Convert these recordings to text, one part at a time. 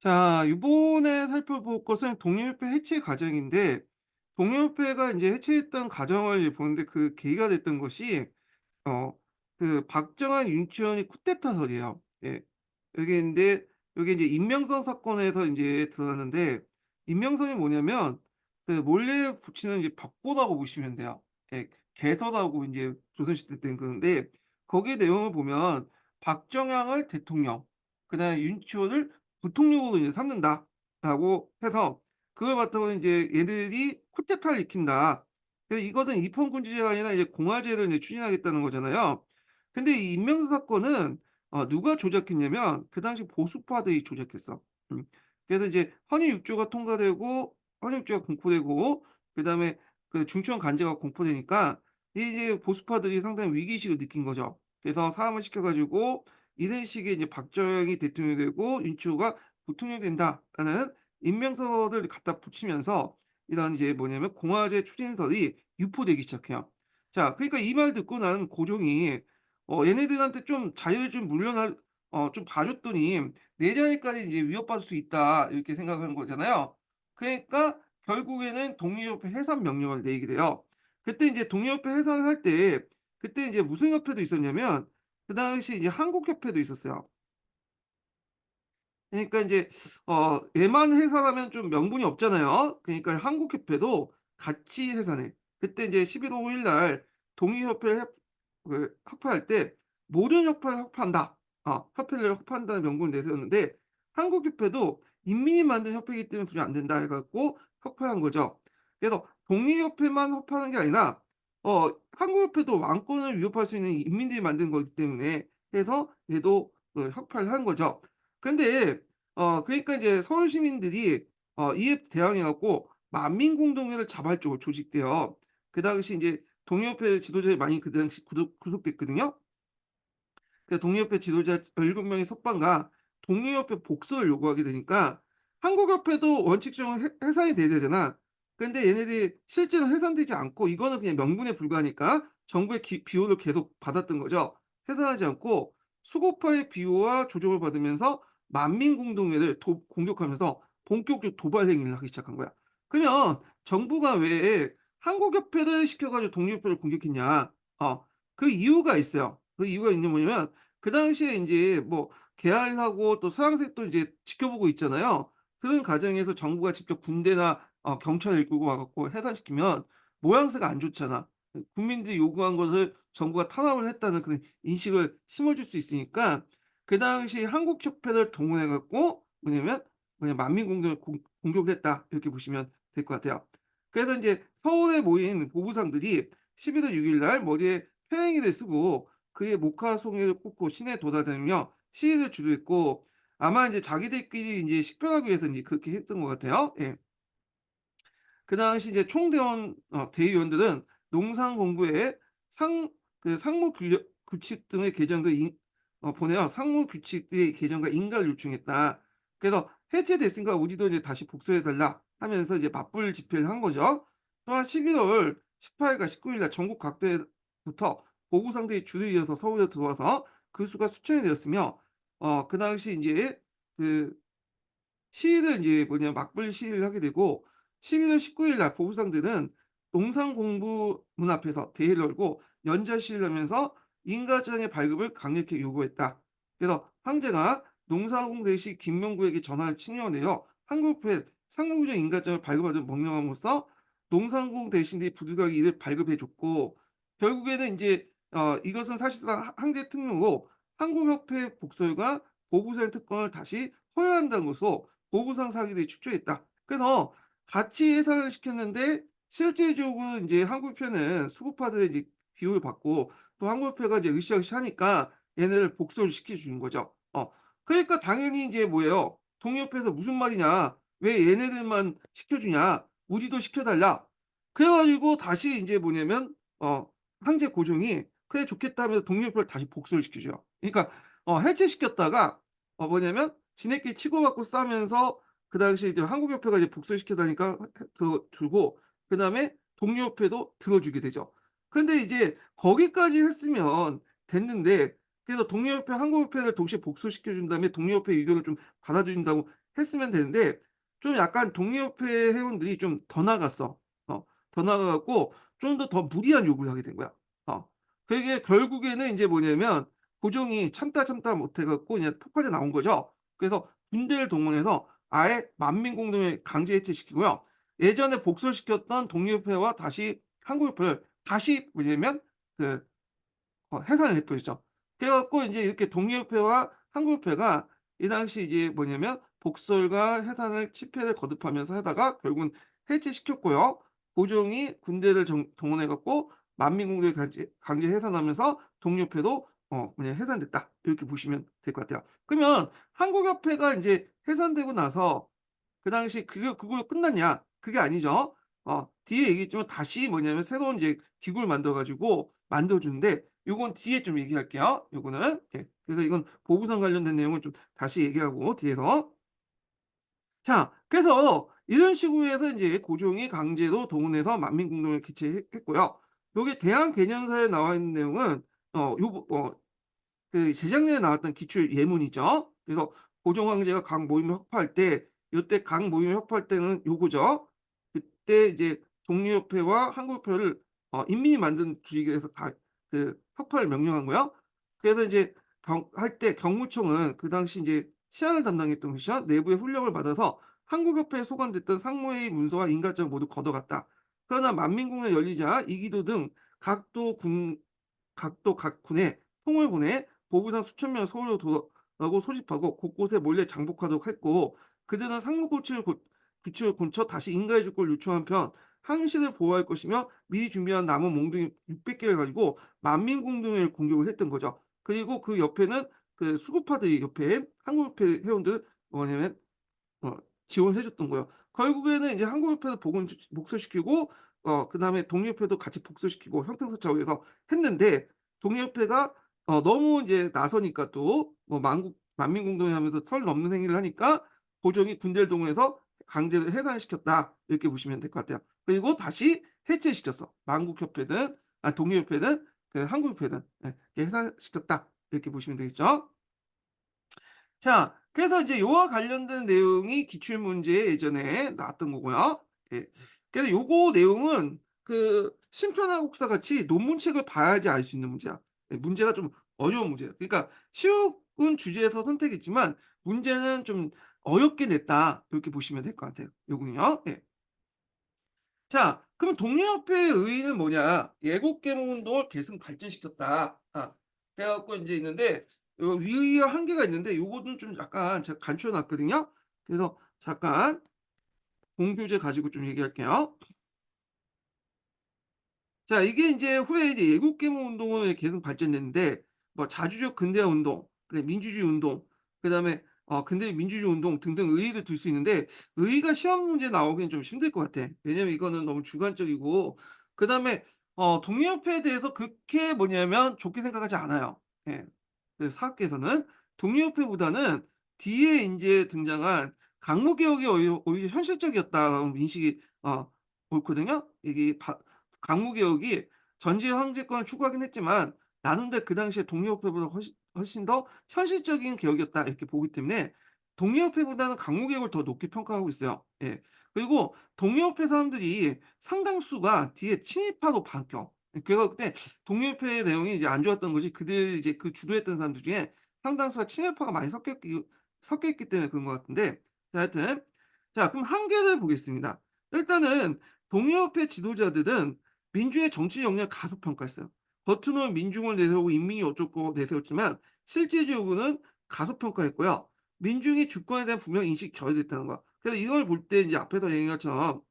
자, 이번에 살펴볼 것은 동일협회 해체 과정인데, 동일협회가 이제 해체했던 과정을 이제 보는데 그 계기가 됐던 것이 어 박정환 윤치원이 쿠데타설이에요. 예. 여기 인제 요게 인제 임명선 사건에서 인제 드러났는데, 임명선이 뭐냐면 그 몰래 붙이는 이제 벽보라고 보시면 돼요. 예. 개서라고 인제 조선시대 때는 그러는데, 거기에 내용을 보면 박정향을 대통령, 그다음에 윤치호를 부통령으로 이제 삼는다라고 해서, 그걸 바탕으로 인제 얘들이 쿠데타를 일으킨다. 그래서 이것은 입헌군주제가 아니라 이제 공화제를 이제 추진하겠다는 거잖아요. 근데 이 임명수 사건은 누가 조작했냐면 그 당시 보수파들이 조작했어. 음. 그래서 이제 헌의 6조가 통과되고, 헌의 6조가 공포되고, 그다음에 그 중추원 간제가 공포되니까 이제 보수파들이 상당히 위기의식을 느낀 거죠. 그래서 사안을 시켜 가지고 이런 식의 이제 박정희이 대통령이 되고 윤치호가 부통령이 된다라는 임명서를 갖다 붙이면서 이런 이제 뭐냐면 공화제 추진설이 유포되기 시작해요. 자, 그러니까 이 말 듣고 나는 고종이 얘네들한테 좀 자유를 좀 물려날 좀 봐 줬더니 내 자리까지 이제 위협받을 수 있다, 이렇게 생각한 거잖아요. 그러니까 결국에는 독립협회 해산 명령을 내리게 돼요. 그때 인제 독립협회 해산을 할 때, 그때 이제 무슨 협회도 있었냐면 그 당시 이제 한국협회도 있었어요. 그러니까 인제 얘만 해산하면 좀 명분이 없잖아요. 그러니까 한국협회도 같이 해산해. 그때 인제 11월 5일날 동의협회 합파할 때 "모든 협회를 합파한다." 협회를 합파한다는 명분을 내세웠는데, 한국협회도 인민이 만든 협회이기 때문에 그게 안 된다 해 갖고 협회한 거죠. 그래서 독립협회만 협파하는 게 아니라 한국협회도 왕권을 위협할 수 있는 인민들이 만든 거기 때문에 해서 얘도 협파를 한 거죠. 근데 그러니까 이제 서울 시민들이 이에 대항해 갖고 만민공동회를 자발적으로 조직돼요. 그 당시 인제 동의협회 지도자들이 많이 그 당시 구속됐거든요. 그 동의협회 지도자 17 명의 석방과 동의협회 복수를 요구하게 되니까, 한국협회도 원칙적으로 해산이 돼야 되잖아. 근데 얘네들이 실제로 해산되지 않고 이거는 그냥 명분에 불과하니까 정부의 비호를 계속 받았던 거죠. 해산하지 않고 수고파의 비호와 조종을 받으면서 만민공동회를 공격하면서 본격적으로 도발 행위를 하기 시작한 거야. 그러면 정부가 왜 한국협회를 시켜 가지고 독립협회를 공격했냐? 그 이유가 있어요. 그 이유가 있는 뭐냐면, 그 당시에 인제 뭐 개할하고 또 서양색도 이제 지켜보고 있잖아요. 그런 과정에서 정부가 직접 군대나 경찰을 이끌고 와 갖고 해산시키면 모양새가 안 좋잖아. 국민들이 요구한 것을 정부가 탄압을 했다는 그런 인식을 심어줄 수 있으니까, 그 당시 한국협회를 동원해 갖고 뭐냐면 그냥 만민공동을 공격을 했다, 이렇게 보시면 될 것 같아요. 그래서 인제 서울에 모인 보부상들이 11월 6일 날 머리에 패행이를 쓰고 그의 목화송이를 꽂고 시내에 돌아다니며 시위를 주도했고, 아마 인제 자기들끼리 인제 식별하기 위해서 인제 그렇게 했던 것 같아요. 예. 그 당시 이제 총대원 대의원들은 농상 공부에 상 상무 분력 규칙 등의 개정도 보내요. 상무 규칙의 개정과 인가를 요청했다. 그래서 "해체됐으니까 우리도 이제 다시 복수해 달라." 하면서 이제 맞불 집회를 한 거죠. 또한 11월 18 일과 19일 날 전국 각도에부터 보부상들이 줄을 이어서 서울에 들어와서 그 수가 수천이 되었으며, 그 당시 인제 그 시위를 인제 뭐냐 맞불 시위를 하게 되고, 11월 19일 날 보부상들은 농상공부문 앞에서 대회를 열고 연좌 시위를 하면서 인가장의 발급을 강력히 요구했다. 그래서 황제가 농상공 대시 김명구에게 전하를 친령을 내려 한국회 상무부장 인가장을 발급하도록 명령함으로써 농상공 대신들이 부득이하게 이를 발급해 줬고, 결국에는 인제 이것은 사실상 황제 특명으로 한국협회 복설과 보부상 특권을 다시 허용한다는 것으로 보부상 사기들이 축소했다. 그래서 같이 해산을 시켰는데 실제적으로 인제 한국협회는 수구파들의 이제 비호를 받고, 또 한국협회가 이제 으쌰으쌰 하니까 얘네를 복수를 시켜 주는 거죠. 그러니까 당연히 인제 뭐예요? 동의협회에서 "무슨 말이냐. 왜 얘네들만 시켜 주냐. 우리도 시켜 달라." 그래 가지고 다시 인제 뭐냐면 황제 고종이 "그래 좋겠다." 하면서 독립을 다시 복수를 시켜줘요. 그러니까 해체시켰다가 뭐냐면 지네끼리 치고받고 싸우면서 그 당시에 이제 한국협회가 이제 복수시켜 달라니까 주고, 그다음에 독립협회도 들어주게 되죠. 근데 이제 거기까지 했으면 됐는데, 그래서 동료협회, 한국협회를 동시에 복수시켜 준 다음에 동료협회 의견을 좀 받아들인다고 했으면 되는데 좀 약간 동료협회 회원들이 좀 더 나갔어. 더 나가 갖고 좀 더 무리한 요구를 하게 된 거야. 어. 그게 결국에는 인제 뭐냐면 고종이 참다 못해 갖고 그냥 폭발이 나온 거죠. 그래서 군대를 동원해서 아예 만민공동을 강제 해체시키고요. 예전에 복설시켰던 독립협회와 다시 한국협회를 다시 뭐냐면 그 해산을 해 버렸죠. 그래 갖고 인제 이렇게 독립협회와 한국협회가 이 당시 이제 뭐냐면 복설과 해산을 실패를 거듭하면서 하다가 결국은 해체시켰고요. 고종이 군대를 동원해 갖고 만민공동을 강제 해산하면서 독립협회도 그냥 해산됐다. 이렇게 보시면 될 것 같아요. 그러면 한국협회가 인제 해산되고 나서 그 당시 그걸로 끝났냐? 그게 아니죠. 뒤에 얘기했지만 다시 뭐냐면 새로운 이제 기구를 만들어 가지고 만들어 주는데 요건 뒤에 좀 얘기할게요, 요거는. 예. 그래서 이건 보부상 관련된 내용은 좀 다시 얘기하고 뒤에서. 자, 그래서 이런 식으로 해서 인제 고종이 강제로 동원해서 만민공동을 개최했고요. 요게 대한 개년사에 나와 있는 내용은 요 재작년에 나왔던 기출 예문이죠. 그래서 고종 황제가 각 모임을 확파할 때 요때 각 모임을 확파할 때는 요거죠. 그때 이제 독립협회와 한국협회를 인민이 만든 조직에서 다 확파를 명령한 거요. 그래서 이제 할 때 경무총은 그 당시 이제 치안을 담당했던 것이죠. 내부의 훈령을 받아서 한국협회에 소관됐던 상무회의 문서와 인가장을 모두 걷어갔다. 그러나 만민공회 열리자 이기도 등 각 군에 통을 보내 보부상 수천 명을 서울로 돌아오고 소집하고 곳곳에 몰래 장복하도록 했고 그들은 구치를 고쳐 다시 인가해 줄 걸 요청한 편 항시를 보호할 것이며 미리 준비한 나무 몽둥이 600개를 가지고 만민공동회를 공격을 했던 거죠. 그리고 그 옆에는 그 수구파들이 옆에 한국협회 회원들 뭐냐면 어 지원해 줬던 거예요. 결국에는 이제 한국협회도 복수시키고 그다음에 독립협회도 같이 복수시키고 형평성 차원에서 했는데 독립협회가 너무 이제 나서니까 또 뭐 만민공동회 하면서 선 넘는 행위를 하니까 고종이 군대를 동원해서 강제로 해산시켰다. 이렇게 보시면 될 것 같아요. 그리고 다시 해체시켰어. 만국협회든 독립협회든 한국협회든 예 해산시켰다. 이렇게 보시면 되겠죠. 자, 그래서 이제 요와 관련된 내용이 기출 문제에 예전에 나왔던 거고요. 예. 그래서 요거 내용은 심편하곡사 같이 논문책을 봐야지 알 수 있는 문제야. 예, 문제가 좀 어려운 문제예요. 그러니까 쉬운 주제에서 선택했지만 문제는 좀 어렵게 냈다. 이렇게 보시면 될 것 같아요. 요거는요. 예. 자, 그럼 독립협회의 의의는 뭐냐? 예국계몽 운동을 계승 발전시켰다. 그래 갖고 인제 있는데 요 의의와 한계가 있는데 요거는 좀 약간 제가 간추려 놨거든요. 그래서 잠깐 공교재 가지고 좀 얘기할게요. 자, 이게 인제 후에 이제 예국계몽 운동은 계속 발전됐는데 뭐 자주적 근대화 운동, 그다음에 민주주의 운동, 그다음에 근대 민주주의 운동 등등 의의를 둘 수 있는데 의의가 시험 문제에 나오기는 좀 힘들 것 같아. 왜냐면 이거는 너무 주관적이고 그다음에 독립협회에 대해서 그렇게 뭐냐면 좋게 생각하지 않아요. 예. 그 사학계에서는 독립협회보다는 뒤에 인제 등장한 강목개혁이 오히려 현실적이었다라는 인식이 옳거든요. 이게 강무개혁이 전제 황제권을 추구하긴 했지만 나름대로 그 당시에 독립협회보다 훨씬 더 현실적인 개혁이었다 이렇게 보기 때문에 독립협회보다는 강무개혁을 더 높게 평가하고 있어요. 예. 그리고 독립협회 사람들이 상당수가 뒤에 친일파로 바뀌어. 제가 그때 독립협회 내용이 이제 안 좋았던 것이 그들 이제 주도했던 사람들 중에 상당수가 친일파가 많이 섞여 있기 때문에 그런 것 같은데 자 하여튼 자 그럼 한계를 보겠습니다. 일단은 독립협회 지도자들은 민주의 정치 역량을 가소평가했어요. 겉으로는 민중을 내세우고 인민이 어쩌고 내세웠지만 실질적으로는 가소평가했고요. 민중이 주권에 대한 분명 인식이 결여됐다는 거. 그래서 이걸 볼 때 이제 앞에서 얘기한 것처럼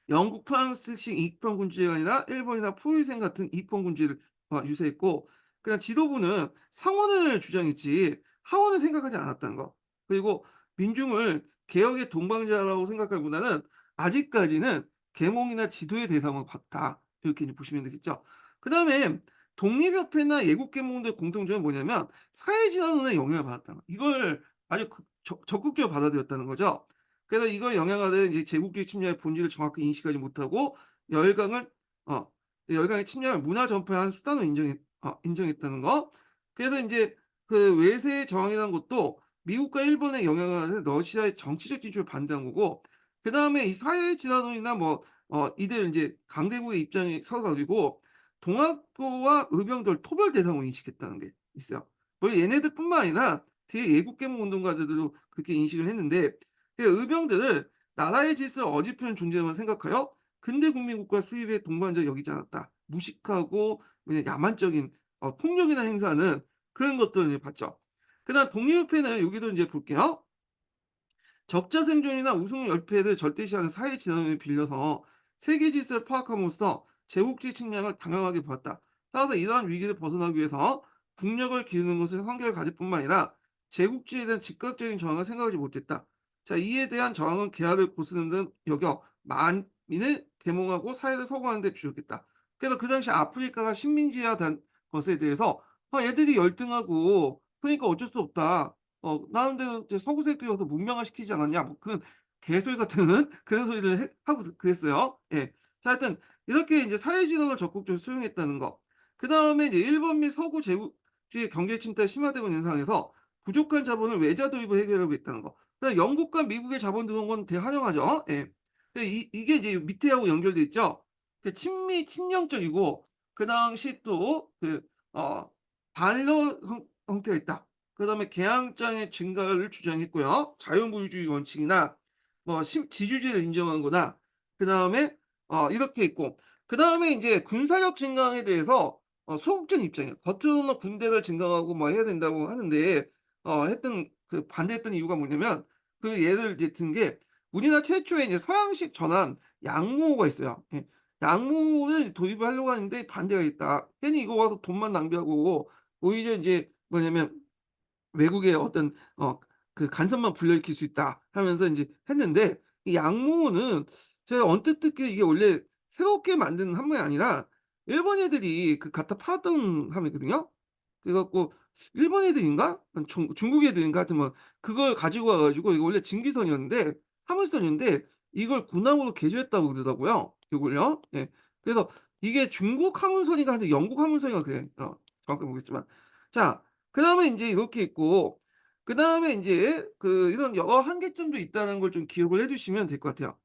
영국, 프랑스식 이익평균주의가 아니라 일본이나 포유생 같은 이익평균주의를 유세했고 그냥 지도부는 상원을 주장했지 하원을 생각하지 않았다는 거. 그리고 민중을 개혁의 동반자라고 생각하기보다는 아직까지는 계몽이나 지도의 대상으로 봤다. 이렇게 이제 보시면 되겠죠. 그다음에 독립협회나 예국계몽들의 공통점은 뭐냐면 사회진화론에 영향을 받았다는 거. 이걸 아주 적극적으로 받아들였다는 거죠. 그래서 이걸 영향하는 이제 제국주의 침략의 본질을 정확히 인식하지 못하고 열강을 어 열강의 침략을 문화 전파의 한 수단으로 인정했다는 거. 그래서 인제 그 외세 저항이라는 것도 미국과 일본의 영향을 받는 러시아의 정치적 진출을 반대한 거고, 그다음에 이 사회 진화론이나 뭐 이들 인제 강대국의 입장이 서러 가지고 동학교와 의병들 토벌 대상으로 인식했다는 게 있어요. 물론 얘네들뿐만 아니라 뒤에 예국 계몽 운동가들도 그렇게 인식을 했는데, 그 의병들을 나라의 질서를 어지르는 존재로만 생각하여 근대 국민국가 수립에 동반자 여기지 않았다. 무식하고 그냥 야만적인 폭력이나 행사는 그런 것들을 이제 봤죠. 그다음 독립협회는 여기도 인제 볼게요. 적자 생존이나 우승 열패를 절대시하는 사회 진영을 빌려서 세계 질서를 파악함으로써 제국주의 측면을 당연하게 보았다. 따라서 이러한 위기를 벗어나기 위해서 국력을 기르는 것을 한계를 가질 뿐만 아니라 제국주의에 대한 즉각적인 저항을 생각하지 못했다. 자, 이에 대한 저항은 개화를 고스는 등 여겨 만민을 계몽하고 사회를 서구하는 데 주력했다. 그래서 그 당시 아프리카가 식민지화된 것에 대해서 얘들이 열등하고 그러니까 어쩔 수 없다. 나름대로 이제 서구세력들이 와서 문명화시키지 않았냐, 뭐 그런 개소리 같은 그런 소리를 하고 그랬어요. 예. 자, 하여튼 이렇게 이제 사회진흥을 적극적으로 수용했다는 거. 그다음에 이제 일본 및 서구 제국주의 경제 침탈이 심화되고 있는 상황에서 부족한 자본을 외자 도입으로 해결하고 있다는 거. 그다음에 영국과 미국의 자본 들어온 건 대환영하죠. 예. 이게 이제 밑에하고 연결돼 있죠. 그 친미 친령적이고 그 당시 또 반러 형태가 있다. 그다음에 개항장의 증가를 주장했고요. 자유민주주의 원칙이나 뭐 지주제를 인정한 거나, 그다음에 이렇게 있고, 그다음에 인제 군사력 증강에 대해서 소극적인 입장이에요. 겉으로는 군대를 증강하고 뭐 해야 된다고 하는데 했던 그 반대했던 이유가 뭐냐면, 그 예를 이제 든 게 우리나라 최초의 이제 서양식 전환 양모가 있어요. 예. 양모를 도입을 하려고 하는데 반대가 있다. 괜히 이거 와서 돈만 낭비하고 오히려 인제 뭐냐면 외국의 어떤 그 간섭만 불러일으킬 수 있다 하면서 인제 했는데, 이 양모는 제가 언뜻 듣기에 이게 원래 새롭게 만든 함정이 아니라 일본 애들이 그 갖다 팔았던 함이거든요. 그래 갖고 일본 애들인가? 중국 애들인가 하여튼 뭐 그걸 가지고 와 가지고 이거 원래 증기선이었는데 화물선이었는데 이걸 군함으로 개조했다고 그러더라고요, 요걸요. 예. 그래서 이게 중국 화물선인가 하여튼 영국 화물선인가 그래. 정확하게 모르겠지만. 자, 그다음에 인제 이렇게 있고, 그다음에 인제 그 이런 여러 한계점도 있다는 걸 좀 기억을 해 두시면 될 것 같아요.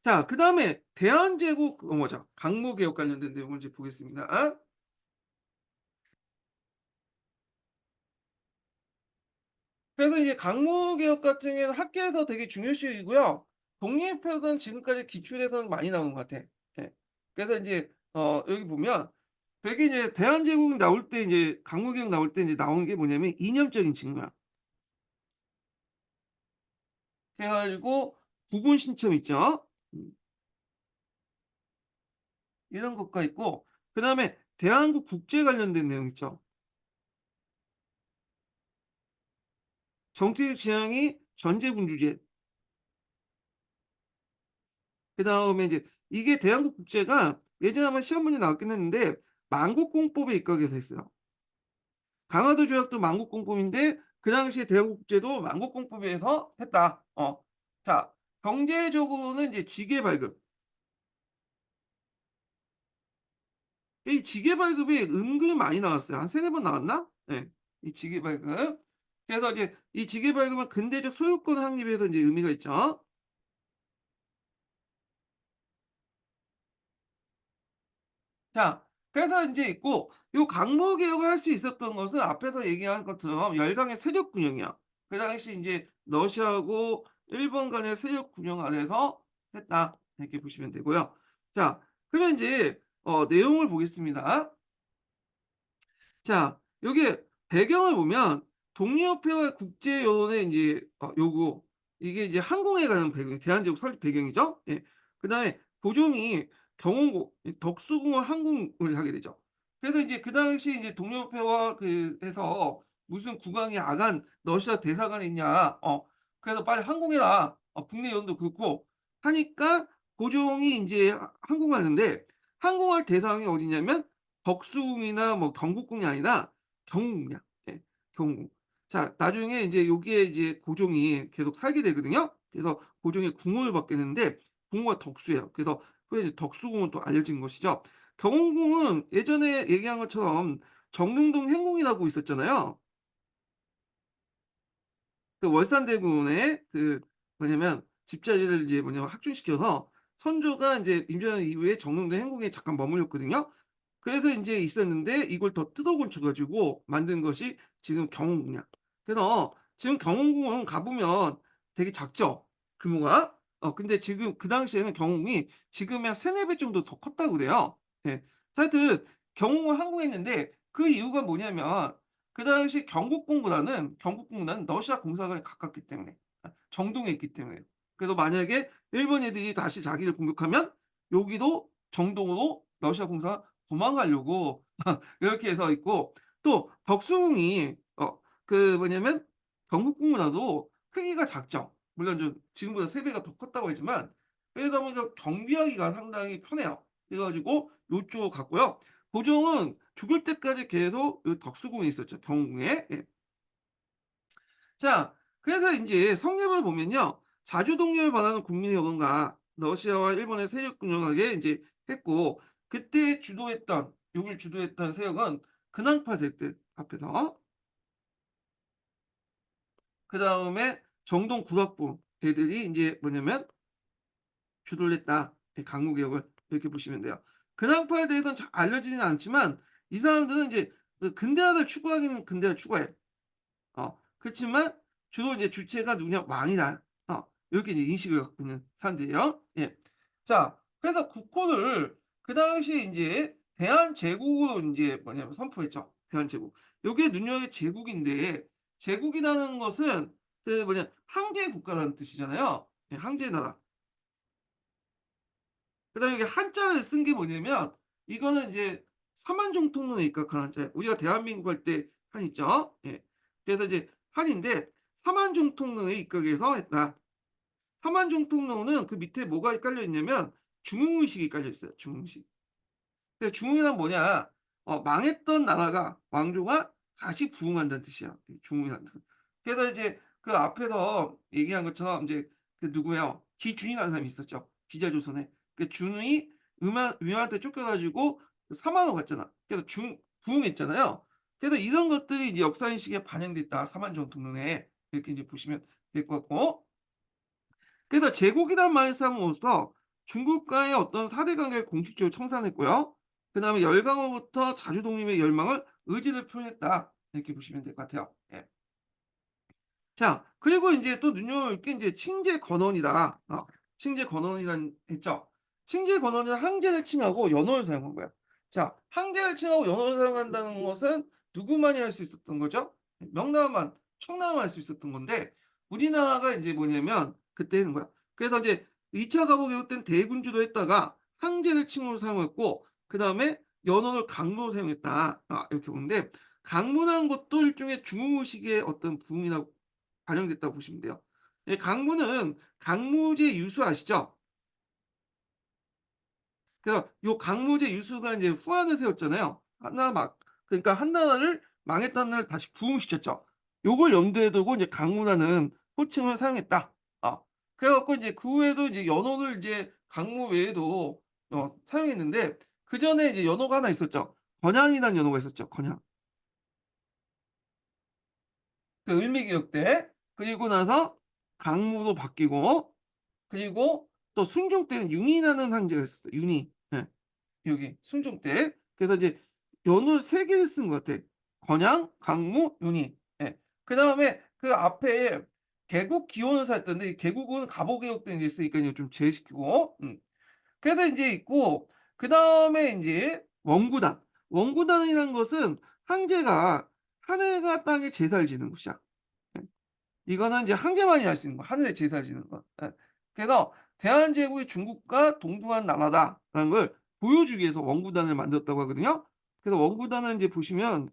자, 그다음에 대한제국 뭐죠, 강모개혁 관련된 내용을 이제 보겠습니다. 그래서 이제 강모개혁 같은 경우에는 학계에서 되게 중요시이고요. 독립회는 지금까지 기출에서는 많이 나오는 것 같아. 예. 그래서 인제 여기 보면 되게 이제 대한제국 나올 때 이제 강모개혁 나올 때 이제 나오는 게 뭐냐면 이념적인 측면. 그래 가지고 부분 신청 있죠. 음. 이런 것가 있고, 그다음에 대한민국 국제 관련된 내용 있죠. 정치적 지향이 전제군주제. 그다음에 이제 이게 대한민국 국제가 예전에 한번 시험 문제 나왔긴 했는데 만국공법에 입각해서 했어요. 강화도 조약도 만국공법인데 그 당시에 대한민국 국제도 만국공법에서 했다. 자, 경제적으로는 이제 지계 발급. 이 지계 발급이 은근히 많이 나왔어요. 한 3-4번 나왔나? 예. 이 지계 발급. 그래서 이제 이 지계 발급은 근대적 소유권 확립에서 인제 의미가 있죠. 자, 그래서 인제 있고, 요 강모 개혁을 할 수 있었던 것은 앞에서 얘기한 것처럼 열강의 세력 균형이야. 그 당시 인제 러시아하고 일본 간의 세력 균형 안에서 했다, 이렇게 보시면 되고요. 자, 그러면 인제 내용을 보겠습니다. 자, 요게 배경을 보면 독립협회와 국제 여론의 인제 요구, 이게 이제 항공에 관한 배경, 대한제국 설립 배경이죠. 예. 그다음에 고종이 경호국 이 덕수궁을 항공을 하게 되죠. 그래서 이제 그 당시 이제 독립협회와 해서 "무슨 국왕이 아간 러시아 대사관에 있냐. 그래서 빨리 항공해라." 국내 여론도 그렇고 하니까 고종이 인제 항공을 하는데, 항공할 대상이 어디냐면 덕수궁이나 뭐 경복궁이 아니라 경궁이야. 예. 경궁. 자, 나중에 인제 여기에 이제 고종이 계속 살게 되거든요. 그래서 고종의 궁을 받게 되는데 궁궐 덕수예요. 그래서 후에 이제 덕수궁은 또 알려진 것이죠. 경운궁은 예전에 얘기한 것처럼 정릉동 행궁이라고 있었잖아요. 그 월산대군의 그 뭐냐면 집자리를 이제 뭐냐면 확충시켜서 선조가 인제 임진왜란 이후에 정릉동 행궁에 잠깐 머물렀거든요. 그래서 인제 있었는데 이걸 더 뜯어 고쳐 가지고 만든 것이 지금 경운궁이야. 그래서 지금 경운궁은 가 보면 되게 작죠, 규모가. 근데 지금 그 당시에는 경운궁이 지금의 한 3-4배 정도 더 컸다고 그래요. 예. 하여튼 경운궁을 항공했는데 그 이유가 뭐냐면 그 당시 경국궁보다는 러시아 공사관에 가깝기 때문에, 정동에 있기 때문에요. 그래서 만약에 일본 애들이 다시 자기를 공격하면 여기도 정동으로 러시아 공사가 도망가려고 이렇게 해서 있고, 또 덕수궁이 그 뭐냐면 경국궁보다도 크기가 작죠. 물론 좀 지금보다 3 배가 더 컸다고 했지만 그러다 보니까 경비하기가 상당히 편해요. 그래 가지고 요쪽으로 갔고요. 고종은 죽을 때까지 계속 요 덕수궁에 있었죠, 경궁에. 예. 자, 그래서 인제 성립을 보면요. 자주 독립을 바라는 국민의 여론과 러시아와 일본의 세력 균형하게 인제 했고, 그때 주도했던 요걸 주도했던 세력은 근황파 세력들 앞에서, 그다음에 정동 구락부 애들이 인제 뭐냐면 주도를 했다. 이 강무 개혁을, 이렇게 보시면 돼요. 근황파에 대해서는 잘 알려지지는 않지만 이 사람들은 인제 그 근대화를 추구하기는 근대화를 추구해. 그렇지만 주로 이제 주체가 누구냐? 왕이다. 요렇게 이제 인식을 갖고 있는 사람들이에요. 예. 자, 그래서 국호를 그 당시에 인제 대한제국으로 인제 뭐냐면 선포했죠. 대한제국. 요게 눈여겨의 제국인데, 제국이라는 것은 그 뭐냐 항제 국가라는 뜻이잖아요. 예, 항제 나라. 그다음에 이게 한자를 쓴 게 뭐냐면 이거는 이제 사만종 통론에 입각한 한자예요. 우리가 대한민국 할 때 한 있죠. 예. 그래서 이제 한인데 사만종 통론에 입각해서 했다. 사만종 통론은 그 밑에 뭐가 깔려 있냐면 중흥의식이 깔려 있어요, 중흥식. 그래서 중흥이란 뭐냐? 망했던 나라가 왕조가 다시 부흥한다는 뜻이야. 이 중흥이라는 뜻은. 그래서 이제 그 앞에서 얘기한 것처럼 이제 그 누구예요? 기준이라는 사람이 있었죠. 기자조선에. 그 준이 위한테 쫓겨 가지고 그 사만으로 갔잖아. 그래서 부흥했잖아요. 그래서 이런 것들이 이제 역사인식에 반영됐다. 사만종 통론에. 이렇게 이제 보시면 될 것 같고. 그래서 제국이란 말을 삼음으로써 중국과의 어떤 사대 관계를 공식적으로 청산했고요. 그다음에 열강으로부터 자주 독립의 열망을 의지를 표현했다. 이렇게 보시면 될 것 같아요. 예. 자, 그리고 인제 또 눈여볼 게 인제 칭제 건원이다. 칭제 건원이란 했죠. 칭제 건원은 항제를 칭하고 연호를 사용한 거야. 자, 항제를 칭하고 연호를 사용한다는 것은 누구만이 할 수 있었던 거죠? 명나라만, 청나라만 할 수 있었던 건데 우리나라가 인제 뭐냐면 그때 하는 거야. 그래서 인제 2차 가보 개국 때는 대군주로 했다가 항제를 칭호로 사용했고 그다음에 연호를 강로로 사용했다. 이렇게 보는데 강문한 것도 일종의 중흥의식의 어떤 부흥이라고 반영됐다고 보시면 돼요. 예, 강무는 강무제 유수 아시죠? 그래서 요 강무제 유수가 인제 후한을 세웠잖아요. 한나라 그러니까 한나라를 망했던 나라를 다시 부흥시켰죠. 요걸 염두에 두고 이제 강무라는 호칭을 사용했다. 그래 갖고 이제 그 외에도 이제 연호를 이제 강무 외에도 사용했는데 그전에 이제 연호가 하나 있었죠. 건양이라는 연호가 있었죠, 건양. 그 을미기역 때. 그리고 나서 강무로 바뀌고 그리고 또 순종 때는 윤희라는 황제가 있었어요. 윤희. 예. 여기 순종 때. 그래서 이제 연호 3 개를 쓴 것 같아. 건양, 강무, 윤희. 예. 그다음에 그 앞에 개국 기원을 했던데 이 개국은 갑오개국 때 이제 쓰니까 이거 좀 제외시키고. 그래서 인제 있고 그다음에 인제 원구단. 원구단이라는 것은 황제가 하늘과 땅에 제사를 지는 곳이야. 예. 이거는 이제 황제만이 할 수 있는 거. 하늘에 제사를 지는 거. 예. 그래서 대한제국이 중국과 동등한 나라다라는 걸 보여주기 위해서 원구단을 만들었다고 하거든요. 그래서 원구단은 인제 보시면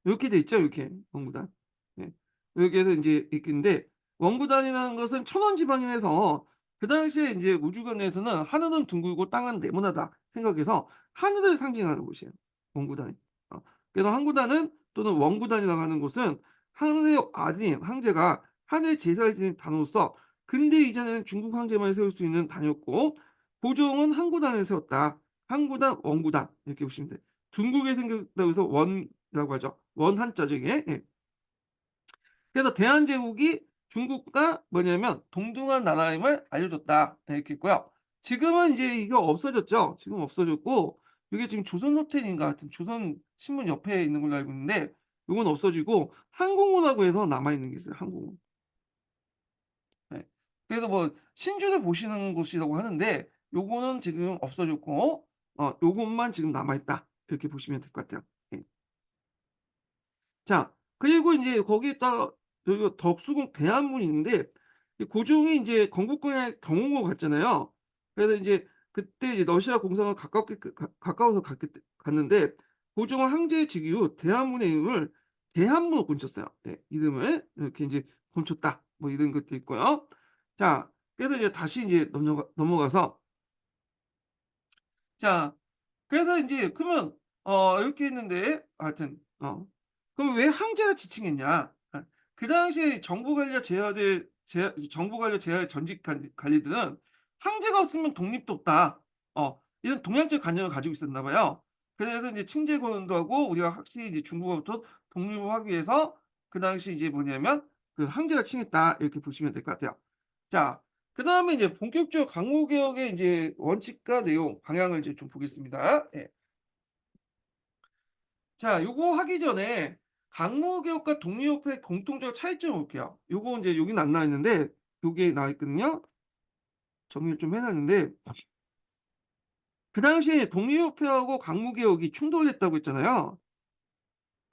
요렇게 돼 있죠, 요렇게 원구단. 예. 요렇게 해서 인제 이렇게 있는데 원구단이라는 것은 천원 지방인에서 그 당시에 인제 우주권에서는 하늘은 둥글고 땅은 네모나다 생각해서 하늘을 상징하는 곳이에요, 원구단이. 어 그래서 항구단은 또는 원구단이라고 하는 곳은 하늘의 아들인 황제가 하늘에 제사를 지낸 단으로서 근대 이전에는 중국 황제만이 세울 수 있는 단이었고 고종은 항구단을 세웠다. 항구단, 원구단 이렇게 보시면 돼요. 둥글게 생겼다고 해서 원이라고 하죠. 원 한자죠 이게. 예. 그래서 대한제국이 중국과 뭐냐면 동등한 나라임을 알려줬다. 네, 이렇게 있고요. 지금은 이제 이거 없어졌죠. 지금 없어졌고 이게 지금 조선노태인가 하여튼 조선신문 옆에 있는 걸로 알고 있는데 요건 없어지고 한국문화고 해서 남아 있는 게 있어요, 한국문. 네. 그래서 뭐 신주를 보시는 곳이라고 하는데 요거는 지금 없어졌고 요것만 지금 남아 있다. 이렇게 보시면 될 것 같아요. 예. 자 그리고 인제 거기에다가 여기가 덕수궁 대안문이 있는데 이 고종이 인제 건국군에 경호로 갔잖아요. 그래서 인제 그때 이제 러시아 공상을 가깝게 가까워서 갔는데 고종은 황제의 즉위 후 대한문의 이름을 대한문으로 고쳤어요. 예 이름을 이렇게 인제 고쳤다. 뭐 이런 것도 있고요. 자 그래서 이제 다시 인제 넘어가서 자 그래서 인제 그러면 이렇게 했는데 하여튼 그럼 왜 황제를 지칭했냐. 그 당시에 정부 관료 제야의 전직 관리들은 '황제가 없으면 독립도 없다.' 이런 동양적 관념을 가지고 있었나 봐요. 그래서 인제 칭제군도 하고 우리가 확실히 이제 중국으로부터 독립을 하기 위해서 그 당시 이제 뭐냐면 그 '황제를 칭했다.' 이렇게 보시면 될 것 같아요. 자 그다음에 이제 본격적으로 강로 개혁의 인제 원칙과 내용, 방향을 이제 좀 보겠습니다. 예. 자 요거 하기 전에 강로 개혁과 독립협회의 공통적 차이점을 볼게요. 요거 인제 여기는 안 나와 있는데 요게 나와 있거든요. 정리를 좀 해 놨는데 그 당시에 독립협회하고 강로 개혁이 충돌했다고 했잖아요.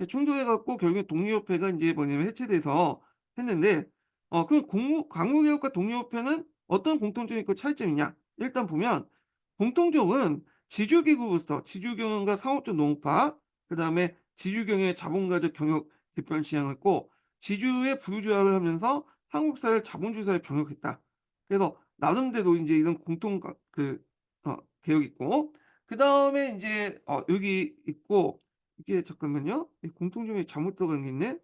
충돌해 갖고 결국에 독립협회가 인제 뭐냐면 해체돼서 했는데 그럼 공무 강무개혁과 독립협회는 어떤 공통점이 있고 차이점이 있냐? 일단 보면 공통점은 지주기구로서 지주경영과 상업적 농업화 그다음에 지주경영의 자본가적 경영 개편을 지향했고 지주의 부유주의화를 하면서 한국 사회를 자본주의 사회에 병역했다. 그래서 나름대로 인제 이런 공통 개혁이 있고 그다음에 인제 여기 있고 이게 잠깐만요. 이 공통점이 잘못 들어간 게 있네.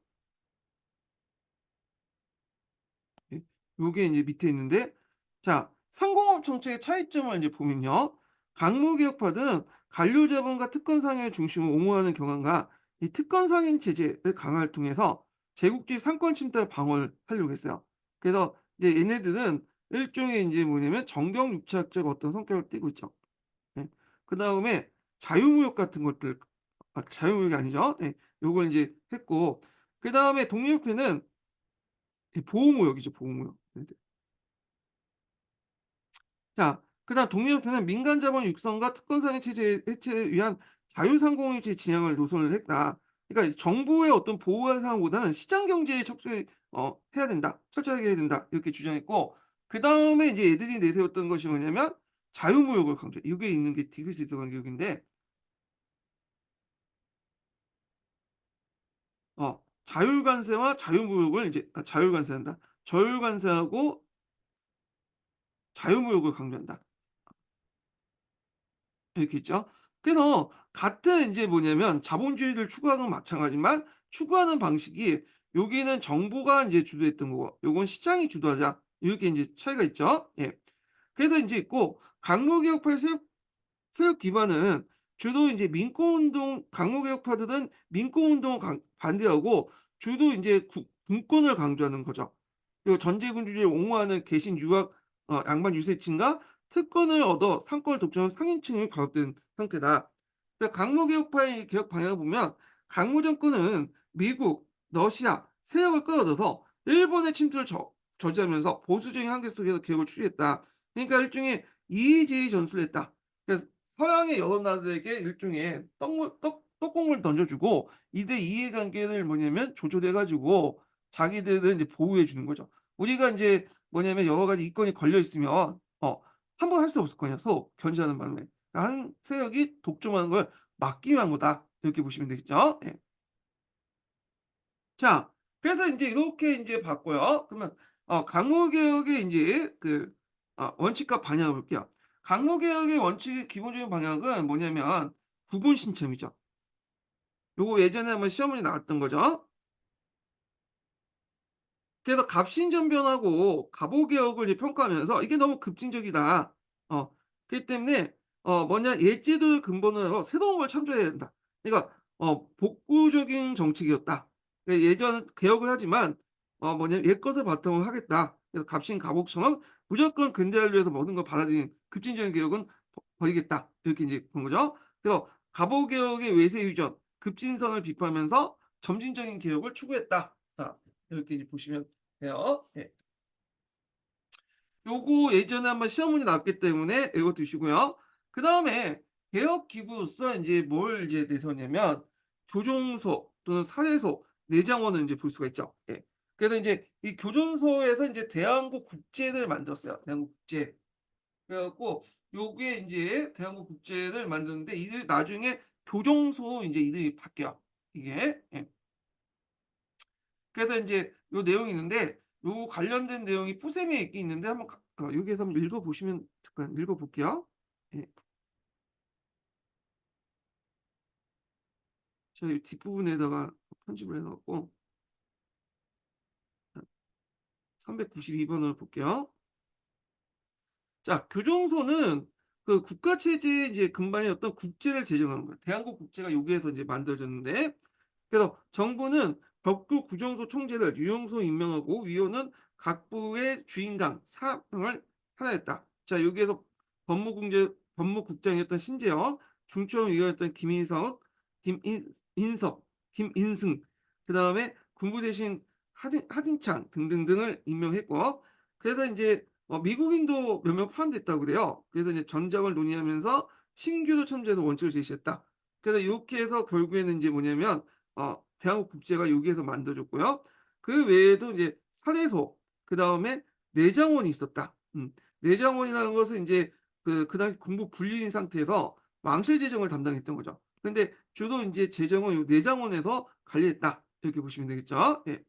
예. 요게 인제 밑에 있는데 자 상공업 정책의 차이점을 인제 보면요. 강무개혁파는 관료자본과 특권상인을 중심으로 옹호하는 경향과 이 특권상인 체제를 강화를 통해서 제국주의 상권 침탈 방어를 하려고 했어요. 그래서 이제 얘네들은 일종의 인제 뭐냐면 정경유착적 어떤 성격을 띠고 있죠. 예. 그다음에 자유무역 같은 것들 자유무역이 아니죠. 예. 요걸 인제 했고 그다음에 독립회는 이 보호무역이죠, 보호무역. 네네. 자 그다음 독립협회는 민간 자본 육성과 특권상인 체제 해체를 위한 자유상공업체 진영을 노선을 했다. 그러니까 정부의 어떤 보호 대상보다는 시장 경제에 척수해 해야 된다. 철저하게 해야 된다. 이렇게 주장했고 그다음에 이제 얘들이 내세웠던 것이 뭐냐면 자유무역을 강조해. 이게 있는 게 디귿이 들어간 교육인데 자율관세와 자유무역을 이제 자율관세한다. 저율관세하고 자유무역을 강조한다. 이렇게 있죠. 그래서 같은 인제 뭐냐면 자본주의를 추구하는 건 마찬가지지만 추구하는 방식이 여기는 정부가 인제 주도했던 거고 요건 시장이 주도하자 이렇게 인제 차이가 있죠. 예. 그래서 인제 있고 강로개혁파의 세력 기반은 주로 인제 민권운동 강로개혁파들은 민권운동을 반대하고 주로 인제 군권을 강조하는 거죠. 그리고 전제군주의를 옹호하는 개신 유학 양반 유세층과 특권을 얻어 상권을 독점하는 상인층이 결합된 상태다. 그러니까 강로개혁파의 개혁 방향을 보면 강로 정권은 미국, 러시아 세력을 끌어들여서 일본의 침투를 저지하면서 보수적인 한계 속에서 개혁을 추진했다. 그러니까 일종의 이의제의 전술을 했다. 그래서 서양의 여러 나라들에게 일종의 떡국물 던져주고 이대 이해관계를 뭐냐면 조절해 가지고 자기들을 이제 보호해 주는 거죠. 우리가 인제 뭐냐면 여러 가지 이권이 걸려 있으면 함부로 할 수 없을 거 아니야 소 견제하는 반면에. 한 세력이 독점하는 걸 막기 위한 거다. 이렇게 보시면 되겠죠. 예. 자 그래서 인제 이렇게 인제 봤고요. 그러면 강로 개혁의 인제 원칙과 방향을 볼게요. 강로 개혁의 원칙의 기본적인 방향은 뭐냐면 부분 신청이죠. 요거 예전에 한번 시험 문제 나왔던 거죠. 그래서 갑신전변하고 갑오개혁을 이제 평가하면서 "이게 너무 급진적이다. 그렇기 때문에 뭐냐 옛제도를 근본으로 해서 새로운 걸 창조해야 된다." 그러니까 복구적인 정책이었다. 그러니까 예전 개혁을 하지만 뭐냐면 옛것을 바탕으로 하겠다. 그래서 갑신 갑옥처럼 무조건 근대화를 위해서 모든 걸 받아들이는 급진적인 개혁은 버리겠다. 이렇게 이제 본 거죠. 그래서 갑오 개혁의 외세 유전, 급진선을 비판하면서 점진적인 개혁을 추구했다. 자, 이렇게 이제 보시면 돼요. 예. 요거 예전에 한번 시험 문제 나왔기 때문에 이거 두시고요. 그다음에 개혁 기구로서 인제 뭘 이제 내세웠냐면 교정소 또는 사례소, 내장원을 인제 볼 수가 있죠. 예. 그래서 인제 이 교정소에서 인제 대한국 국제를 만들었어요. 대한국 국제. 그래 갖고 요게 인제 대한국 국제를 만드는데 이들 나중에 교정소로 인제 이름이 바뀌어요, 이게. 예. 그래서 인제 요 내용이 있는데 요 관련된 내용이 푸셈에 있긴 있는데 한번 여기에서 한번 읽어 보시면 잠깐 읽어 볼게요. 예. 제가 이 뒷부분에다가 편집을 해 놓았고 392 번을 볼게요. 자, 교정소는 그 국가 체제의 이제 근반이었던 국제를 제정하는 거예요. 대한국 국제가 여기에서 이제 만들어졌는데 그래서 정부는 벽교 구정소 총재를 유영소 임명하고 위원은 각 부의 주인강 사항을 하나했다. 자, 여기에서 법무국장이었던 신재영, 중추위원이었던 김인석, 김인석, 김인승, 그 다음에 군부 대신 하진창 등등등을 임명했고, 그래서 이제 미국인도 몇 명 포함됐다고 그래요. 그래서 이제 전장을 논의하면서 신규도 첨지해서 원칙을 제시했다. 그래서 이렇게 해서 결국에는 이제 뭐냐면 대한국 국제가 여기에서 만들어졌고요. 그 외에도 이제 사례소, 그다음에 내장원이 있었다. 내장원이라는 것은 인제 그 당시 군부 분리인 상태에서 왕실 재정을 담당했던 거죠. 근데 주로 인제 재정은 요 내장원에서 관리했다. 이렇게 보시면 되겠죠. 예.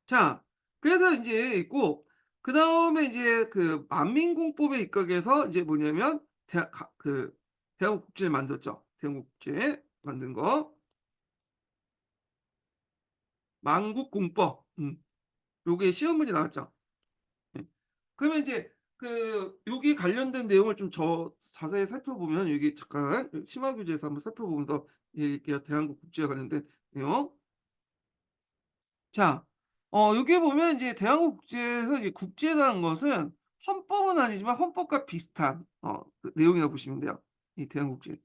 자, 그래서 인제 있고 그다음에 이제 그 만민공법에 입각해서 이제 뭐냐면 대한국 국제를 만들었죠. 대한국 국제 만든 거. 만국공법. 요게 시험 문제 나왔죠. 예. 그러면 인제 요기 관련된 내용을 좀 자세히 살펴보면 여기 잠깐 심화 교재에서 한번 살펴보면서 얘기할게요. 대한국 국제와 관련된 내용. 자, 여기에 보면 이제 대한국 국제에서 이제 국제라는 것은 헌법은 아니지만 헌법과 비슷한 그 내용이라고 보시면 돼요. 이 대한국 국제.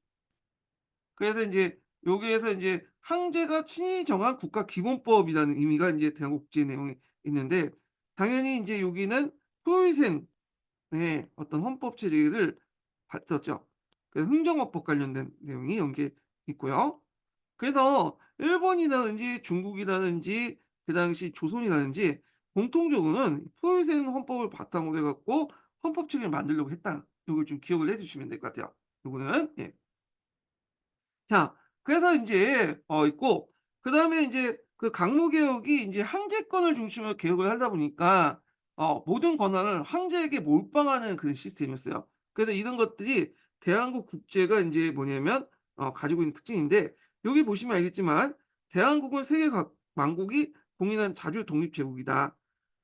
그래서 인제 여기에서 인제 항제가 친히 정한 국가 기본법이라는 의미가 인제 대한국 국제 내용에 있는데 당연히 인제 여기는 소위생 의 어떤 헌법 체제를 받쳤죠. 그 흥정헌법 관련된 내용이 연계에 있고요. 그래서 일본이라든지 중국이라든지 그 당시 조선이라든지 공통적으로는 소위생 헌법을 바탕으로 해 갖고 헌법 체계를 만들려고 했다. 요걸 좀 기억을 해 주시면 될 것 같아요. 요거는 예. 자, 그래서 인제 있고 그다음에 인제 그 강로 개혁이 인제 황제권을 중심으로 개혁을 하다 보니까 모든 권한을 황제에게 몰빵하는 그런 시스템이었어요. 그래서 이런 것들이 대한국 국제가 인제 뭐냐면 가지고 있는 특징인데 여기 보시면 알겠지만 대한국은 세계 각 만국이 공인한 자주 독립 제국이다.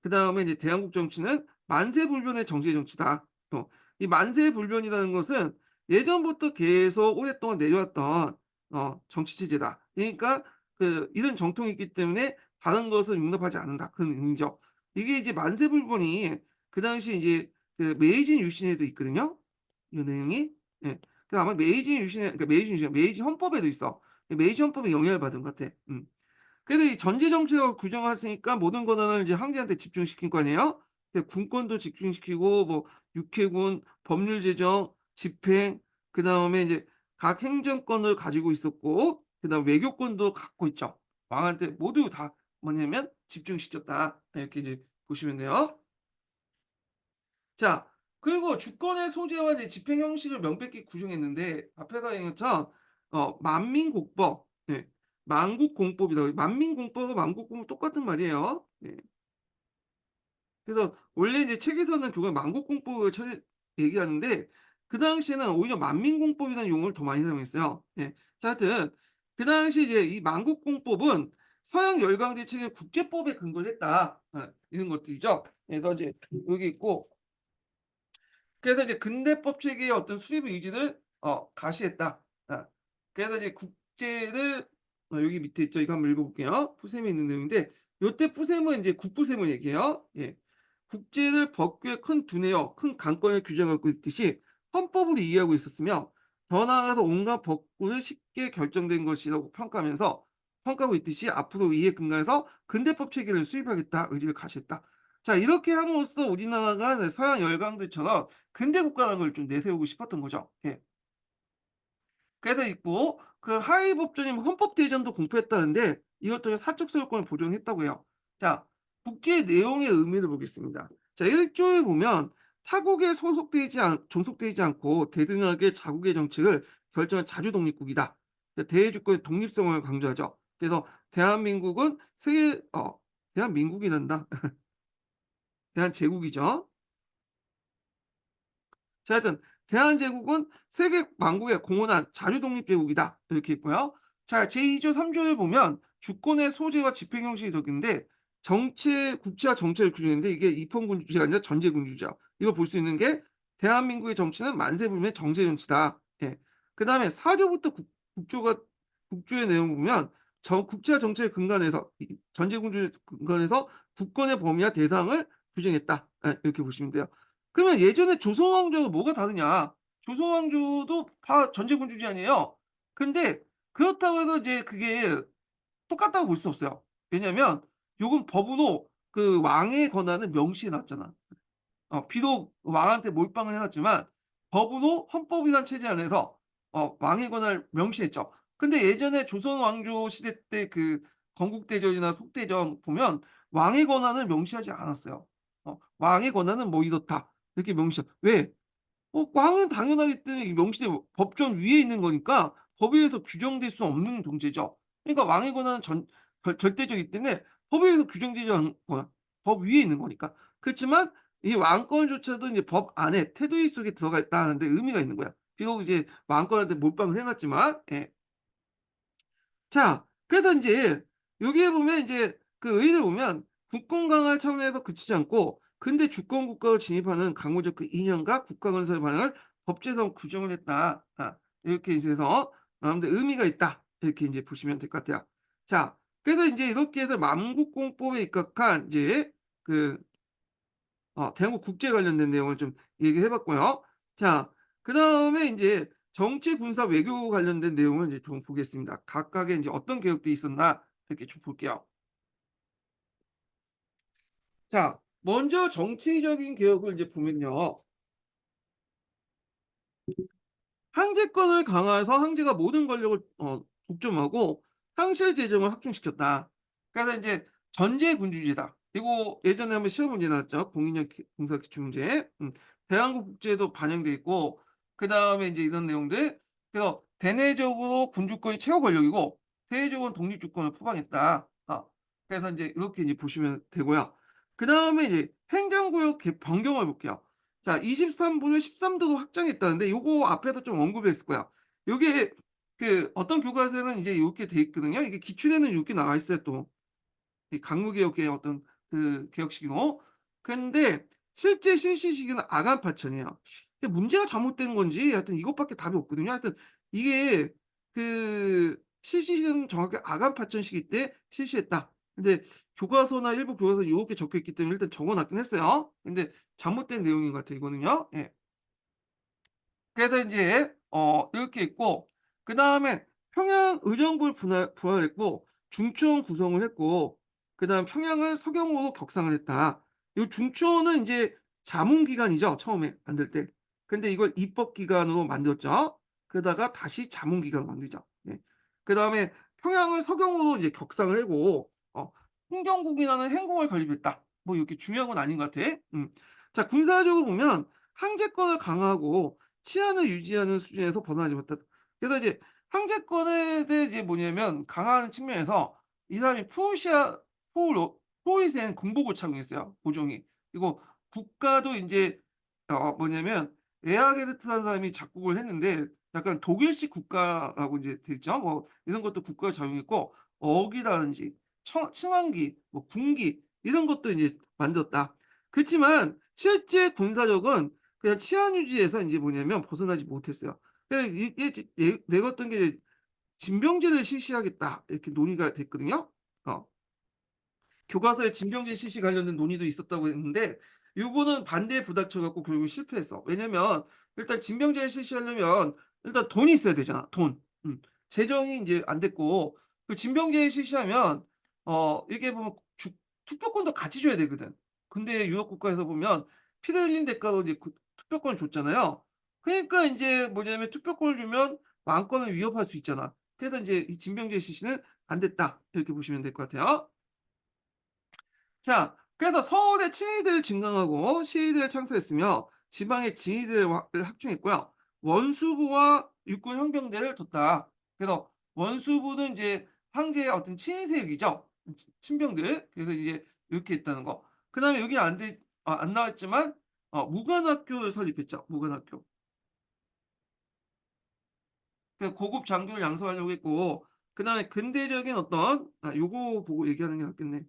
그다음에 이제 대한국 정치는 만세불변의 정치의 정치다. 이 만세불변이라는 것은 예전부터 계속 오랫동안 내려왔던 정치 체제다. 그러니까 이런 정통이 있기 때문에 다른 것을 용납하지 않는다. 그런 의미죠. 이게 이제 만세불변이 그 당시 이제 그 메이지 유신에도 있거든요. 이 내용이. 예. 아마 메이지 유신에 그러니까 메이지 헌법에도 있어. 메이지 헌법에 영향을 받은 것 같아. 그래서 이 전제 정치라고 규정했으니까 모든 권한을 이제 황제한테 집중시킨 거 아니에요? 군권도 집중시키고 뭐 육해군, 법률 제정, 집행 그다음에 이제 각 행정권을 가지고 있었고 그다음 외교권도 갖고 있죠. 왕한테 모두 다 뭐냐면 집중시켰다. 이렇게 이제 보시면 돼요. 자, 그리고 주권의 소재와 이제 집행 형식을 명백히 규정했는데 앞에서 얘기한 것처럼 만민국법, 예, 만국공법이다. 만민공법과 만국공법 똑같은 말이에요. 예. 그래서 원래 이제 책에서는 그걸 만국공법을 얘기하는데 그 당시에는 오히려 만민공법이라는 용어를 더 많이 사용했어요. 예. 자, 하여튼 그 당시 이제 이 만국공법은 서양 열강제 체계 국제법에 근거를 했다. 이런 것들이죠. 그래서 이제 여기 있고 그래서 이제 근대법 체계의 어떤 수립 의지를 가시했다. 그래서 이제 국제를 여기 밑에 있죠. 이거 한번 읽어볼게요. 푸셈에 있는 내용인데 요때 푸셈은 이제 국부셈을 얘기해요. 예. 국제를 법규에 큰 두뇌여 큰 강권을 규정하고 있듯이 헌법으로 이해하고 있었으며 더 나아가서 온갖 법규를 쉽게 결정된 것이라고 평가하고 있듯이 앞으로 이에 근거해서 근대법 체계를 수립하겠다 의지를 가셨다. 자 이렇게 함으로써 우리나라가 서양 열강들처럼 근대 국가라는 걸 좀 내세우고 싶었던 거죠. 예. 그래서 있고 그 하위 법조인 헌법대전도 공포했다는데 이것 또한 사적 소유권을 보존했다고 해요. 자, 국제 내용의 의미를 보겠습니다. 자, 1조에 보면 타국에 종속되지 않고 대등하게 자국의 정책을 결정한 자주 독립국이다. 대주권의 독립성을 강조하죠. 그래서 대한민국은 대한민국이란다. 대한제국이죠. 자, 하여튼 대한제국은 세계 만국의 공헌한 자주독립제국이다. 이렇게 있고요. 자, 제2조 3조에 보면 주권의 소재와 집행 형식이 적인데 국채와 정체를 규정했는데 이게 입헌군주제가 아니라 전제군주제죠. 이거 볼 수 있는 게 대한민국의 정치는 만세불명의 정제 정치다. 예. 그다음에 4조부터 국조의 내용 보면 국채와 정체의 근간에서 전제군주의 근간에서 국권의 범위와 대상을 규정했다. 예, 이렇게 보시면 돼요. 그러면 예전에 조선 왕조하고 뭐가 다르냐? 조선 왕조도 다 전제군주제 아니에요. 근데 그렇다고 해서 이제 그게 똑같다고 볼 수 없어요. 왜냐면 요건 법으로 그 왕의 권한을 명시해 놨잖아. 비록 왕한테 몰빵을 해 놨지만 법으로 헌법이란 체제 안에서 왕의 권한을 명시했죠. 근데 예전에 조선 왕조 시대 때 그 건국대전이나 속대전 보면 왕의 권한을 명시하지 않았어요. "왕의 권한은 뭐 이렇다." 이렇게 왜? 왕은 당연하기 때문에 이 명시된 법전 위에 있는 거니까 법에 의해서 규정될 수 없는 존재죠. 그러니까 왕의 권한은 절대적이기 때문에 법에 의해서 규정되지 않은 거야. 법 위에 있는 거니까. 그렇지만 이 왕권조차도 이제 법 안에 테두리 속에 들어가 있다는 데 의미가 있는 거야. 비록 이제 왕권한테 몰빵을 해 놨지만 예. 자, 그래서 인제 여기에 보면 이제 그 의의를 보면 국권 강화 차원에서 그치지 않고 근대 주권 국가로 진입하는 강호적 그 이념과 국가 건설의 방향을 법제에서 규정을 했다. 이렇게 이제 해서 나름대로 의미가 있다. 이렇게 인제 보시면 될 것 같아요. 자, 그래서 인제 이렇게 해서 만국공법에 입각한 이제 그 대한민국 국제 관련된 내용을 좀 얘기해 봤고요. 자, 그다음에 인제 정치, 군사, 외교 관련된 내용을 이제 좀 보겠습니다. 각각의 인제 어떤 개혁들이 있었나 이렇게 좀 볼게요. 자, 먼저 정치적인 개혁을 이제 보면요. 황제권을 강화해서 황제가 모든 권력을 독점하고 상실 재정을 확충시켰다. 그래서 인제 전제군주제다. 그리고 예전에 한번 시험 문제 나왔죠. 공인력 공사 기출문제. 대한국 국제에도 반영돼 있고 그다음에 인제 이런 내용들. 그래서 대내적으로 군주권이 최고 권력이고 대외적으로는 독립주권을 포방했다. 그래서 인제 이렇게 인제 보시면 되고요. 그다음에 이제 행정구역 변경을 볼게요. 자 23부를 13도로 확장했다는데 요거 앞에서 좀 언급을 했을 거야. 요게 그 어떤 교과서에는 이제 요렇게 돼 있거든요. 이게 기출에는 요렇게 나와 있어요 또. 이 강무개혁의 어떤 그 개혁식으로. 근데 실제 실시 시기는 아간 파천이에요. 근데 문제가 잘못된 건지 하여튼 이것밖에 답이 없거든요. 하여튼 이게 그 실시 시기는 정확히 아간 파천 시기 때 실시했다. 근데 교과서나 일부 교과서에 요렇게 적혀 있기 때문에 일단 적어 놨긴 했어요. 근데 잘못된 내용인 것 같아요 이거는요. 예. 그래서 인제 이렇게 있고 그다음에 평양 의정부를 분할했고 중추원 구성을 했고 그다음 평양을 서경으로 격상을 했다. 요 중추원은 인제 자문기관이죠 처음에 만들 때. 근데 이걸 입법기관으로 만들었죠. 그러다가 다시 자문기관으로 만들죠. 네. 그다음에 평양을 서경으로 이제 격상을 하고 흥정국이라는 행궁을 건립했다. 뭐 이렇게 중요한 건 아닌 것 같아. 자 군사적으로 보면 황제권을 강화하고 치안을 유지하는 수준에서 벗어나지 못했다. 그래서 이제 황제권에 대해 이제 뭐냐면 강화하는 측면에서 이 사람이 포로이센 군복을 착용했어요, 고종이. 그리고 국가도 인제 뭐냐면 에아게르트라는 사람이 작곡을 했는데 약간 독일식 국가라고 이제 돼 있죠. 뭐 이런 것도 국가가 작용했고 어기라든지 칭왕기, 뭐 군기 이런 것도 이제 만들었다. 그치만 실제 군사력은 그냥 치안 유지에서 인제 뭐냐면 벗어나지 못했어요. 그러니까 이게 내걸던 게 "진병제를 실시하겠다." 이렇게 논의가 됐거든요. 어. 교과서에 진병제 실시 관련된 논의도 있었다고 했는데 요거는 반대에 부닥쳐 갖고 결국 실패했어. 왜냐면 일단 진병제를 실시하려면 일단 돈이 있어야 되잖아, 돈. 재정이 인제 안 됐고 그 진병제 실시하면 이게 보면 투표권도 같이 줘야 되거든. 근데 유럽 국가에서 보면 피 흘린 대가로 이제 그 투표권을 줬잖아요. 그러니까 인제 뭐냐면 투표권을 주면 왕권을 위협할 수 있잖아. 그래서 인제 이 진병제 실시는 안 됐다. 이렇게 보시면 될 것 같아요. 자, 그래서 서울에 친위대를 증강하고 시위대를 창설했으며 지방에 진위대를 확충했고요. 원수부와 육군 형병대를 뒀다. 그래서 원수부는 이제 황제의 어떤 친위 세력이죠. 친병들. 그래서 이제 이렇게 했다는 거. 그다음에 여기 안 나왔지만 무관학교를 설립했죠. 무관학교. 그 고급 장교를 양성하려고 했고 그다음에 근대적인 어떤 요거 보고 얘기하는 게 낫겠네.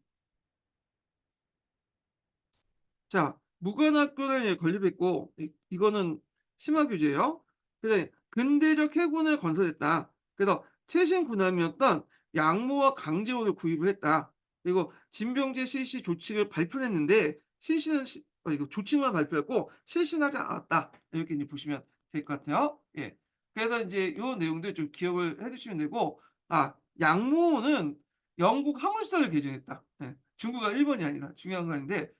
자, 무관학교를 예 건립했고 이거는 심화 규제예요. 그다음에 근대적 해군을 건설했다. 그래서 최신 군함이었던 양모와 강제호를 구입을 했다. 그리고 진병제 실시 조치를 발표를 했는데 실시는 이거 조치만 발표했고 실시는 하지 않았다. 이렇게 이제 보시면 될 것 같아요. 예. 그래서 인제 요 내용들 좀 기억을 해 두시면 되고 양모는 영국 화물선을 개조했다. 예. 중국과 일본이 아니라 중요한 건데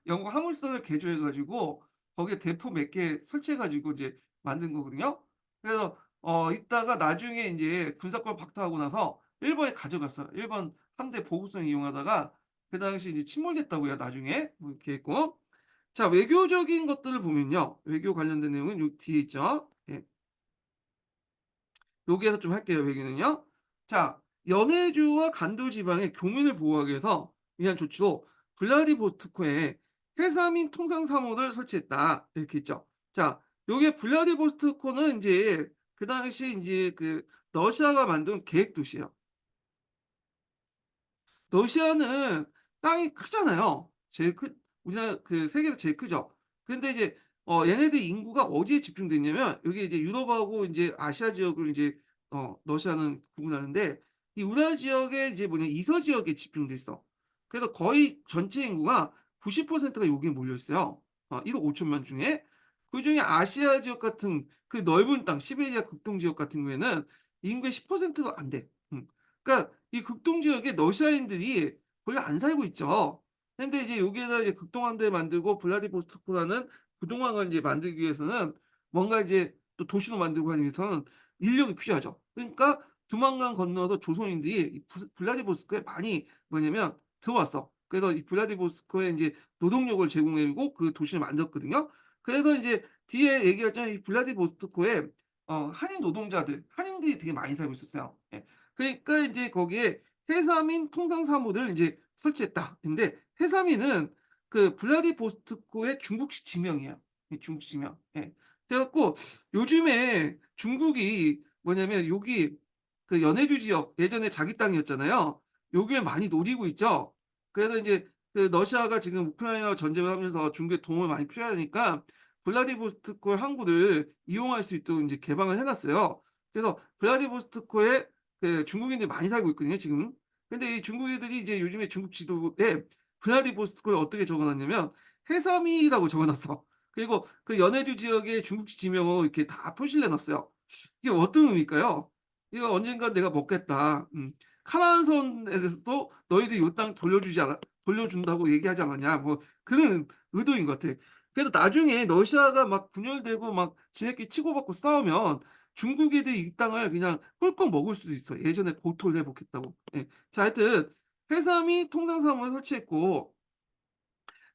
영국 화물선을 개조해 가지고 거기에 대포 몇 개 설치해 가지고 이제 만든 거거든요. 그래서 있다가 나중에 인제 군사권 박탈하고 나서 일본에 가져갔어요. 일본 함대 보급선을 이용하다가 그 당시에 이제 침몰됐다고요 나중에. 뭐 이렇게 했고. 자, 외교적인 것들을 보면요. 외교 관련된 내용은 요 뒤에 있죠. 예. 여기에서 좀 할게요, 외교는요. 자, 연해주와 간도 지방의 교민을 보호하기 위해서 위한 조치로 블라디보스토크에 해삼인 통상 사무를 설치했다. 이렇게 있죠. 자, 요게 블라디보스토크는 인제 그 당시 인제 그 러시아가 만든 계획 도시예요. 러시아는 땅이 크잖아요. 제일 크 우리나라 그 세계에서 제일 크죠. 근데 이제 얘네들 인구가 어디에 집중돼 있냐면 여기 이제 유럽하고 인제 아시아 지역을 인제 러시아는 구분하는데 이 우랄 지역에 이제 뭐냐 이서 지역에 집중돼 있어. 그래서 거의 전체 인구가 90%가 여기에 몰려 있어요. 1억 5천만 중에. 그중에 아시아 지역 같은 그 넓은 땅 시베리아 극동 지역 같은 경우에는 인구의 10%도 안 돼. 그러니까 이 극동 지역에 러시아인들이 원래 안 살고 있죠. 근데 이제 여기에다 이제 극동함대 만들고 블라디보스토크라는 부동항을 이제 만들기 위해서는 뭔가 이제 또 도시도 만들고 하기 위해서는 인력이 필요하죠. 그러니까 두만강 건너서 조선인들이 이 블라디보스토크에 많이 뭐냐면 들어왔어. 그래서 이 블라디보스토크에 인제 노동력을 제공해 주고 그 도시를 만들었거든요. 그래서 이제 뒤에 얘기했잖아요. 이 블라디보스토크에 한인 노동자들, 한인들이 되게 많이 살고 있었어요. 예. 그러니까 인제 거기에 해삼인 통상 사무를 인제 설치했다. 근데 해삼인은 그 블라디보스토크의 중국식 지명이에요. 예 중국식 지명. 예. 그래 갖고 요즘에 중국이 뭐냐면 여기 그 연해주 지역 예전에 자기 땅이었잖아요. 여기를 많이 노리고 있죠. 그래서 인제 그 러시아가 지금 우크라이나와 전쟁을 하면서 중국의 도움을 많이 필요하니까 블라디보스토크 항구를 이용할 수 있도록 인제 개방을 해 놨어요. 그래서 블라디보스토크에 그 중국인들이 많이 살고 있거든요 지금. 근데 이 중국 애들이 이제 요즘에 중국 지도에 블라디보스토크를 어떻게 적어 놨냐면 해삼이라고 적어 놨어. 그리고 그 연해주 지역의 중국식 지명을 이렇게 다 표시를 해 놨어요. 이게 어떤 의미일까요? "이거 언젠가 내가 먹겠다. 카나안선에 대해서도 너희들이 요 땅 돌려준다고 얘기하지 않았냐." 뭐 그런 의도인 것 같아. 그래서 나중에 러시아가 막 분열되고 막 지네끼리 치고받고 싸우면 중국 애들이 이 땅을 그냥 꿀꺽 먹을 수도 있어. 예전에 고토를 회복했다고. 예. 자, 하여튼 해삼이 통상사무을 설치했고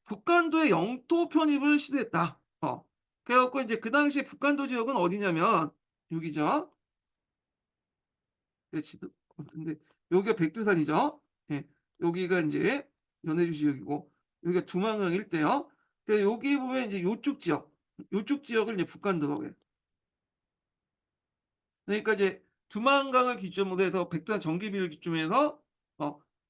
북간도의 영토 편입을 시도했다. 그래 갖고 인제 그 당시에 북간도 지역은 어디냐면 여기죠. 지도 근데 여기가 백두산이죠. 예. 여기가 인제 연해주 지역이고 여기가 두만강 일대요. 여기 보면 인제 요쪽 지역을 이제 북간도라고 해요. 그러니까 이제 두만강을 기점으로 해서 백두산 전기비를 기점으로 해서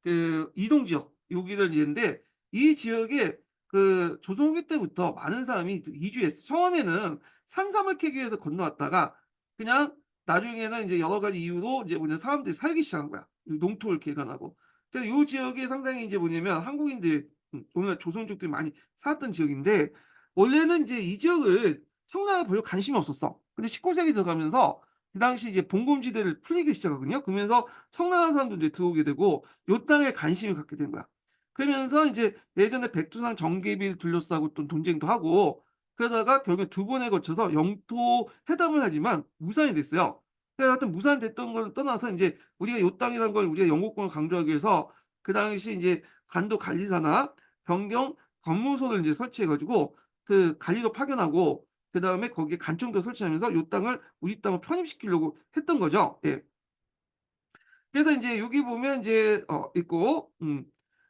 그 이동 지역 여기를 이제인데 이 지역에 그 조선 후기 때부터 많은 사람이 또 이주했어. 처음에는 산삼을 캐기 위해서 건너왔다가 그냥 나중에는 이제 여러 가지 이유로 이제 뭐냐 사람들이 살기 시작한 거야. 이 농토를 개간하고. 그래서 요 지역이 상당히 이제 뭐냐면 한국인들 오늘날 조선족들이 많이 살았던 지역인데 원래는 이제 이 지역을 청나라가 별로 관심이 없었어. 근데 19 세기 들어가면서 그 당시 이제 봉건지대를 풀리기 시작하거든요. 그러면서 청나라 사람들도 이제 들어오게 되고 요 땅에 관심을 갖게 된 거야. 그러면서 이제 예전에 백두산 정계비를 둘러싸고 또 논쟁도 하고 그러다가 결국에 두 번에 거쳐서 영토 회담을 하지만 무산이 됐어요. 그래서 하여튼 무산됐던 걸 떠나서 인제 우리가 요 땅이라는 걸 우리가 영국권을 강조하기 위해서 그 당시 인제 간도 관리사나 변경 검문소를 인제 설치해 가지고 그 관리도 파견하고 그다음에 거기에 간청도 설치하면서 요 땅을 우리 땅으로 편입시키려고 했던 거죠. 예. 그래서 인제 여기 보면 인제 있고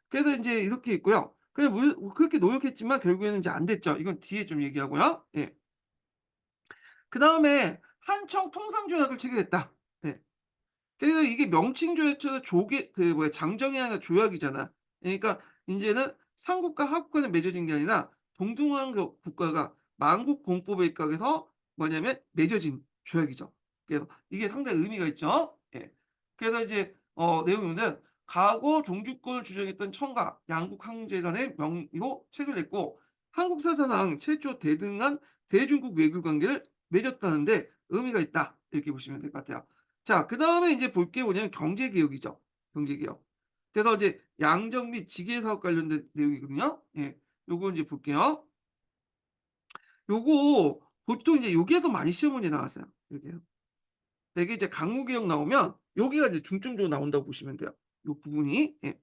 그래서 인제 이렇게 있고요. 그래 그렇게 노력했지만 결국에는 인제 안 됐죠. 이건 뒤에 좀 얘기하고요. 예. 그다음에 한청 통상조약을 체결했다. 네. 그래서 이게 명칭조약처럼 조개 그 뭐야 장정이 아니라 조약이잖아. 그러니까 인제는 삼국과 합국간에 맺어진 게 아니라 동등한 그 국가가 만국 공법에 입각해서 뭐냐면 맺어진 조약이죠. 그래서 이게 상당히 의미가 있죠. 예. 그래서 이제 내용을 보면 과거 종주권을 주장했던 청과 양국 황제 간의 명의로 체결했고 한국 사사상 최초 대등한 대중국 외교 관계를 맺었다는 데 의미가 있다. 이렇게 보시면 될 것 같아요. 자 그다음에 인제 볼 게 뭐냐면 경제개혁이죠. 경제개혁. 그래서 이제 양정 및 지계 사업 관련된 내용이거든요. 예. 요거 인제 볼게요. 요거 보통 이제 여기에서 많이 시험 문제 나왔어요. 여기에서. 되게 이제 강구개혁 나오면 여기가 이제 중점적으로 나온다고 보시면 돼요. 요 부분이. 예.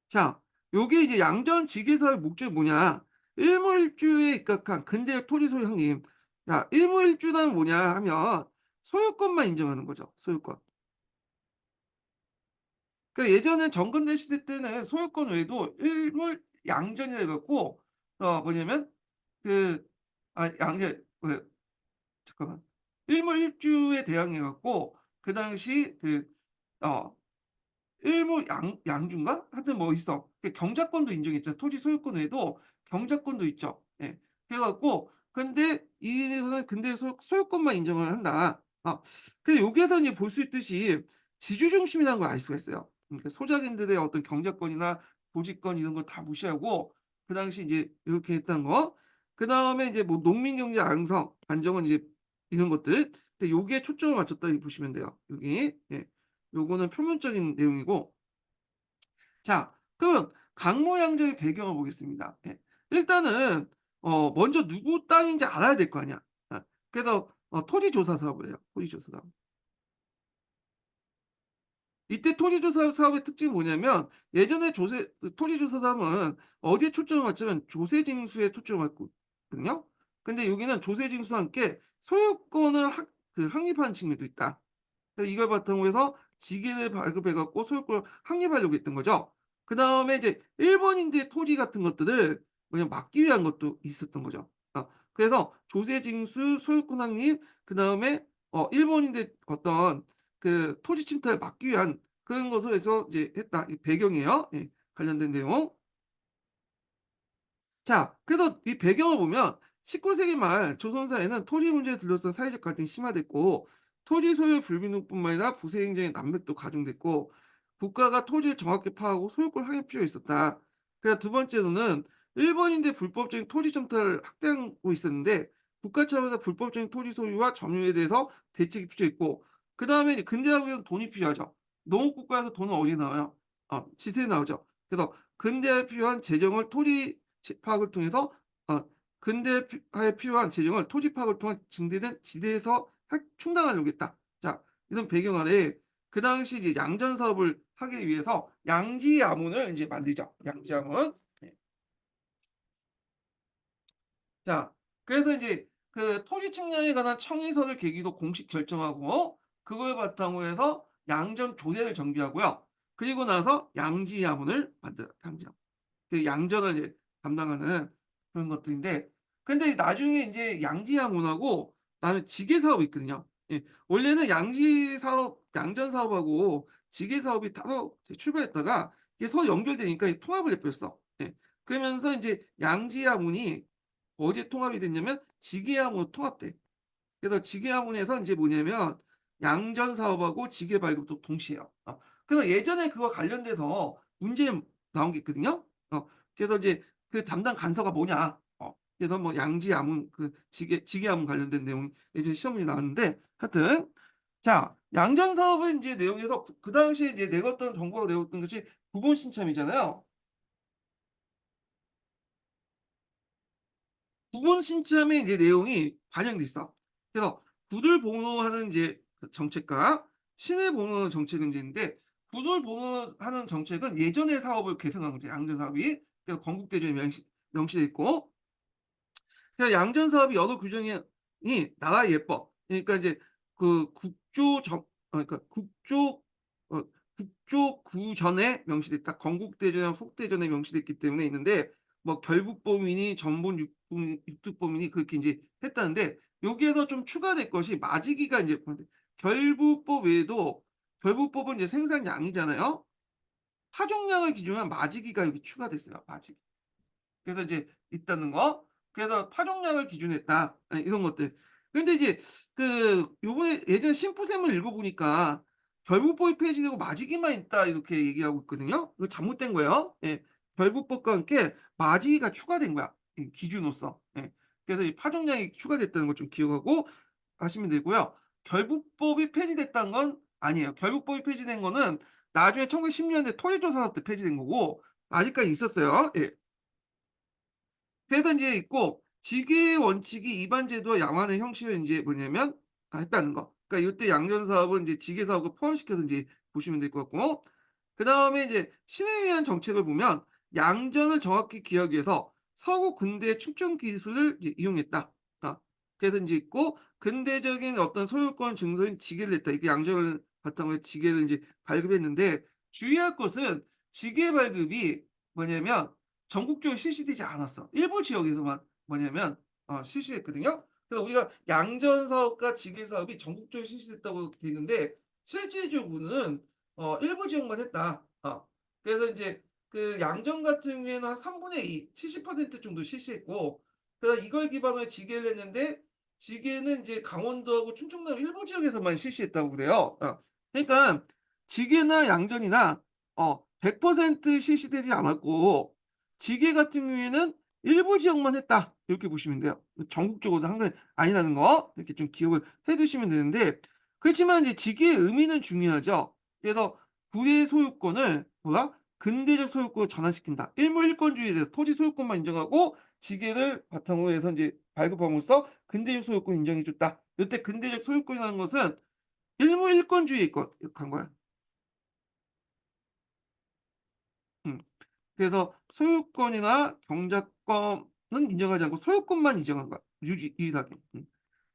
자 요게 이제 양전 지계 사업의 목적이 뭐냐. 일몰일주에 입각한 근대적 토지 소유 확립. 야 일몰일주란 뭐냐 하면 소유권만 인정하는 거죠, 소유권. 그러니까 예전에 정근대 시대 때는 소유권 외에도 일몰 양전이라 해 갖고 뭐냐면 그 양제 그 잠깐만. 일몰일주에 대항해 갖고 그 당시 어 일몰 양주인가? 하여튼 뭐 있어. 그 경작권도 인정했잖아. 토지 소유권 외에도 경작권도 있죠. 예. 그래 갖고 근데 이거는 근데 소유권만 인정을 한다. 근데 여기에서 이제 볼 수 있듯이 지주 중심이라는 걸 알 수가 있어요. 그러니까 소작인들의 어떤 경작권이나 고지권 이런 거 다 무시하고 그 당시 이제 이렇게 했다는 거. 그다음에 이제 뭐 농민 경제 양성, 안정은 이제 이런 것들. 근데 여기에 초점을 맞췄다 이렇게 보시면 돼요. 여기. 예. 요거는 표면적인 내용이고 자 그러면 강모 양조의 배경을 보겠습니다. 예. 일단은 먼저 누구 땅인지 알아야 될 거 아니야. 그래서 토지 조사 사업을 해요. 토지 조사 사업. 이때 토지 조사 사업의 특징이 뭐냐면 예전에 조세 그 토지 조사 사업은 어디에 초점을 맞추면 조세 징수에 초점을 맞거든요. 근데 여기는 조세 징수와 함께 소유권을 확립하는 측면도 있다. 그래서 이걸 바탕으로 해서 지게를 발급해 갖고 소유권을 확립하려고 했던 거죠. 그다음에 이제 일본인들의 토지 같은 것들을 그냥 막기 위한 것도 있었던 거죠. 그래서 조세 징수, 소유권 확립 그다음에 일본인들 어떤 그 토지 침탈을 막기 위한 그런 것을 해서 이제 했다. 이 배경이에요. 예. 관련된 내용. 자 그래서 이 배경을 보면 19 세기 말 조선 사회는 토지 문제에 둘러싼 사회적 갈등이 심화됐고 토지 소유 불균형뿐만 아니라 부세 행정의 난맥도 가중됐고 국가가 토지를 정확히 파악하고 소유권을 확인할 필요가 있었다. 그래서 두 번째로는 일본인들의 불법적인 토지 점탈을 확대하고 있었는데 국가 차원에서 불법적인 토지 소유와 점유에 대해서 대책이 필요했고 그다음에 이제 근대화하기 위해서 돈이 필요하죠. 농업국가에서 돈은 어디에 나와요? 지세에 나오죠. 그래서 근대화에 필요한 재정을 토지 파악을 통해서 근대화에 필요한 재정을 토지 파악을 통한 증대된 지대에서 충당하려고 했다. 자, 이런 배경 아래 그 당시 이제 양전 사업을 하기 위해서 양지야문을 이제 만들죠. 양지야문. 예. 자, 그래서 이제 그 토지 측량에 관한 청의서를 계기로 공식 결정하고 그걸 바탕으로 해서 양전 조례를 정비하고요. 그리고 나서 양지야문을 만들어요. 양지야문. 그 양전을 이제 담당하는 그런 것들인데 근데 나중에 인제 양지양원하고 그다음에 지게 사업이 있거든요. 예. 원래는 양지 사업 양전 사업하고 지게 사업이 따로 이제 출발했다가 이게 서로 연결되니까 이 통합을 해 버렸어. 예. 그러면서 인제 양지양운이 어디에 통합이 됐냐면 지게양으로 통합돼. 그래서 지계화문에서 인제 뭐냐면 양전 사업하고 지계 발급도 동시에 해요. 그래서 예전에 그거 관련돼서 문제 나온 게 있거든요. 그래서 이제 그 담당 간서가 뭐냐. 그래서 뭐 양지야문 그 지계화문 관련된 내용이 예전에 시험 문제 나왔는데 하여튼 자 양전 사업의 인제 내용에서 그 당시에 이제 내었던 정부가 내었던 것이 부분 신참이잖아요. 부분 신참의 이제 내용이 반영돼 있어. 그래서 구들 보호하는 이제 그 정책과 신을 보호하는 정책은 이제 있는데 구들 보호하는 정책은 예전의 사업을 계승한 거죠, 양전 사업이. 그래서 건국대조에 명시돼 있고 그래서 양전 사업이 여러 규정이 나라의 예법 그러니까 이제 그 국조 정 그러니까 어 국조 구전에 명시됐다. 건국대조랑 속대전에 명시됐기 때문에 있는데 뭐 결국법이니 전본 육두법이니 그렇게 인제 했다는데 여기에서 좀 추가될 것이 마지기가 인제 결부법 외에도 결부법은 이제 생산량이잖아요. 파종량을 기준으로 한 마지기가 여기 추가됐어요, 마지기. 그래서 이제 있다는 거. 그래서 파종량을 기준으로 했다. 이런 것들. 근데 이제 그 요번에 예전에 심부셈을 읽어 보니까 결부법이 폐지되고 마지기만 있다 이렇게 얘기하고 있거든요. 이거 잘못된 거예요. 예. 결부법과 함께 마지기가 추가된 거야, 이 기준으로서. 예. 그래서 이 파종량이 추가됐다는 걸 좀 기억하고 하시면 되고요. 결부법이 폐지됐다는 건 아니에요. 결부법이 폐지된 거는 나중에 1910 년대 토지조사법 때 폐지된 거고 아직까지 있었어요. 예. 그래서 인제 있고 직위의 원칙이 일반 제도와 양화하는 형식을 인제 뭐냐면 했다는 거. 그러니까 요때 양전 사업은 인제 직계 사업을 포함시켜서 인제 보시면 될 것 같고 그다음에 이제 신을 위한 정책을 보면 양전을 정확히 기하기 위해서 서구 근대 측정 기술을 이제 이용했다. 그래서 인제 있고 근대적인 어떤 소유권 증서인 지계를 냈다. 이게 양전을 바탕으로 해서 지계를 인제 발급했는데 주의할 것은 지계 발급이 뭐냐면 전국적으로 실시되지 않았어. 일부 지역에서만 뭐냐면 실시했거든요. 그래서 우리가 양전 사업과 지계 사업이 전국적으로 실시됐다고 돼 있는데 실질적으로는 일부 지역만 했다. 그래서 인제 그 양전 같은 경우에는 한 3분의 2 70% 정도 실시했고 그래서 이걸 기반으로 지계를 했는데 지계는 인제 강원도하고 충청도 일부 지역에서만 실시했다고 그래요. 그러니까 지계나 양전이나 100% 실시되지 않았고 지계 같은 경우에는 일부 지역만 했다. 이렇게 보시면 돼요. 전국적으로 한 건 아니라는 거 이렇게 좀 기억을 해 두시면 되는데 그렇지만 이제 지계의 의미는 중요하죠. 그래서 구의 소유권을 뭐야? 근대적 소유권으로 전환시킨다. 일물일권주의에 대해서 토지 소유권만 인정하고 지계를 바탕으로 해서 인제 발급함으로써 근대적 소유권 인정해 줬다. 요때 근대적 소유권이라는 것은 일물일권주의에 간 거야. 음. 그래서 소유권이나 경작권은 인정하지 않고 소유권만 인정한 거야. 유일하게.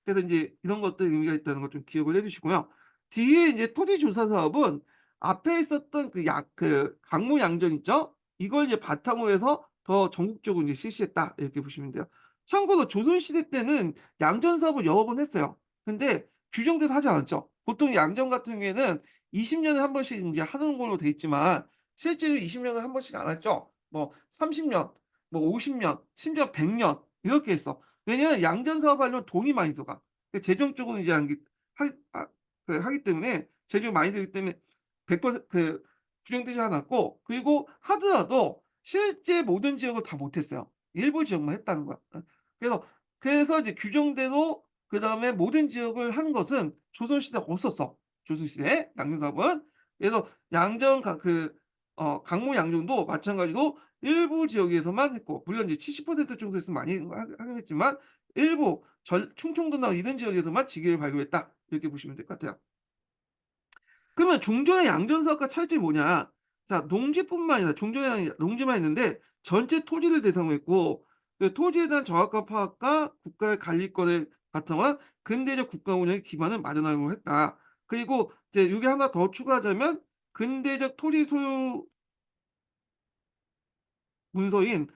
그래서 인제 이런 것들 의미가 있다는 걸 좀 기억을 해 두시고요. 뒤에 이제 토지 조사 사업은 앞에 있었던 그 강모 양전 있죠? 이걸 이제 바탕으로 해서 더 전국적으로 이제 실시했다. 이렇게 보시면 돼요. 참고로 조선시대 때는 양전 사업을 여러 번 했어요. 근데 규정대로 하지 않았죠. 보통 양전 같은 경우에는 20 년에 한 번씩 인제 하는 걸로 돼 있지만 실제로 20 년에 한 번씩 안 했죠. 뭐 30 년, 뭐 50 년, 심지어 100년 이렇게 했어. 왜냐면 양전 사업하려면 돈이 많이 들어가. 재정적으로 이제 하기 하기 때문에 재정이 많이 들기 때문에 100%규정되지 않았고 그리고 하더라도 실제 모든 지역을 다 못 했어요. 일부 지역만 했다는 거야. 그래서 이제 규정대로 그다음에 모든 지역을 한 것은 조선시대에 없었어, 조선시대에 양전 사업은. 그래서 양전 강모 양전도 마찬가지로 일부 지역에서만 했고 물론 이제 70% 정도 했으면 많이 하긴 했지만 일부 충청도나 이런 지역에서만 직위를 발급했다. 이렇게 보시면 될 것 같아요. 그러면 종전의 양전 사업과 차이점이 뭐냐? 자 농지뿐만 아니라 종전에는 농지만 있는데 전체 토지를 대상으로 했고 그 토지에 대한 정확한 파악과 국가의 관리권을 바탕으로 한 근대적 국가 운영의 기반을 마련하려고 했다. 그리고 이제 요게 하나 더 추가하자면 근대적 토지 소유 문서인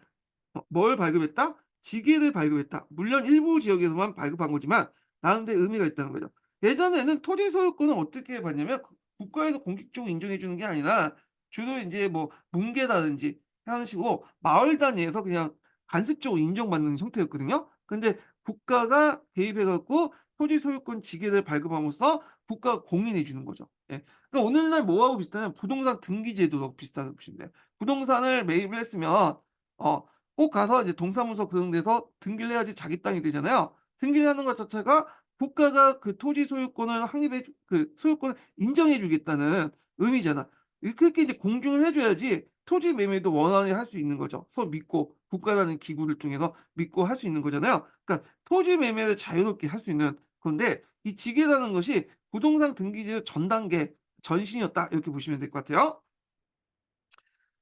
뭘 발급했다? 지계를 발급했다. 물론 일부 지역에서만 발급한 거지만 나름대로 의미가 있다는 거죠. 예전에는 토지 소유권을 어떻게 받냐면 국가에서 공식적으로 인정해 주는 게 아니라 주로 인제 뭐 문계라든지 하는 식으로 마을 단위에서 그냥 간접적으로 인정받는 형태였거든요. 근데 국가가 개입해 갖고 토지 소유권 지개를 발급함으로써 국가가 공인해 주는 거죠. 예. 그러니까 오늘날 뭐하고 비슷하냐면 부동산 등기 제도하고 비슷하다고 보시면 돼요. 부동산을 매입을 했으면 어 꼭 가서 이제 동사무소 그런 데서 등기를 해야지 자기 땅이 되잖아요. 등기를 하는 것 자체가 국가가 그 토지 소유권을 확립해 주 그 소유권을 인정해 주겠다는 의미잖아. 그렇게 이제 공증을 해 줘야지 토지 매매도 원활히 할 수 있는 거죠. 서로 믿고 국가라는 기구를 통해서 믿고 할 수 있는 거잖아요. 그러니까 토지 매매를 자유롭게 할 수 있는 건데 이 지계라는 것이 부동산 등기제 전 단계 전신이었다 이렇게 보시면 될 것 같아요.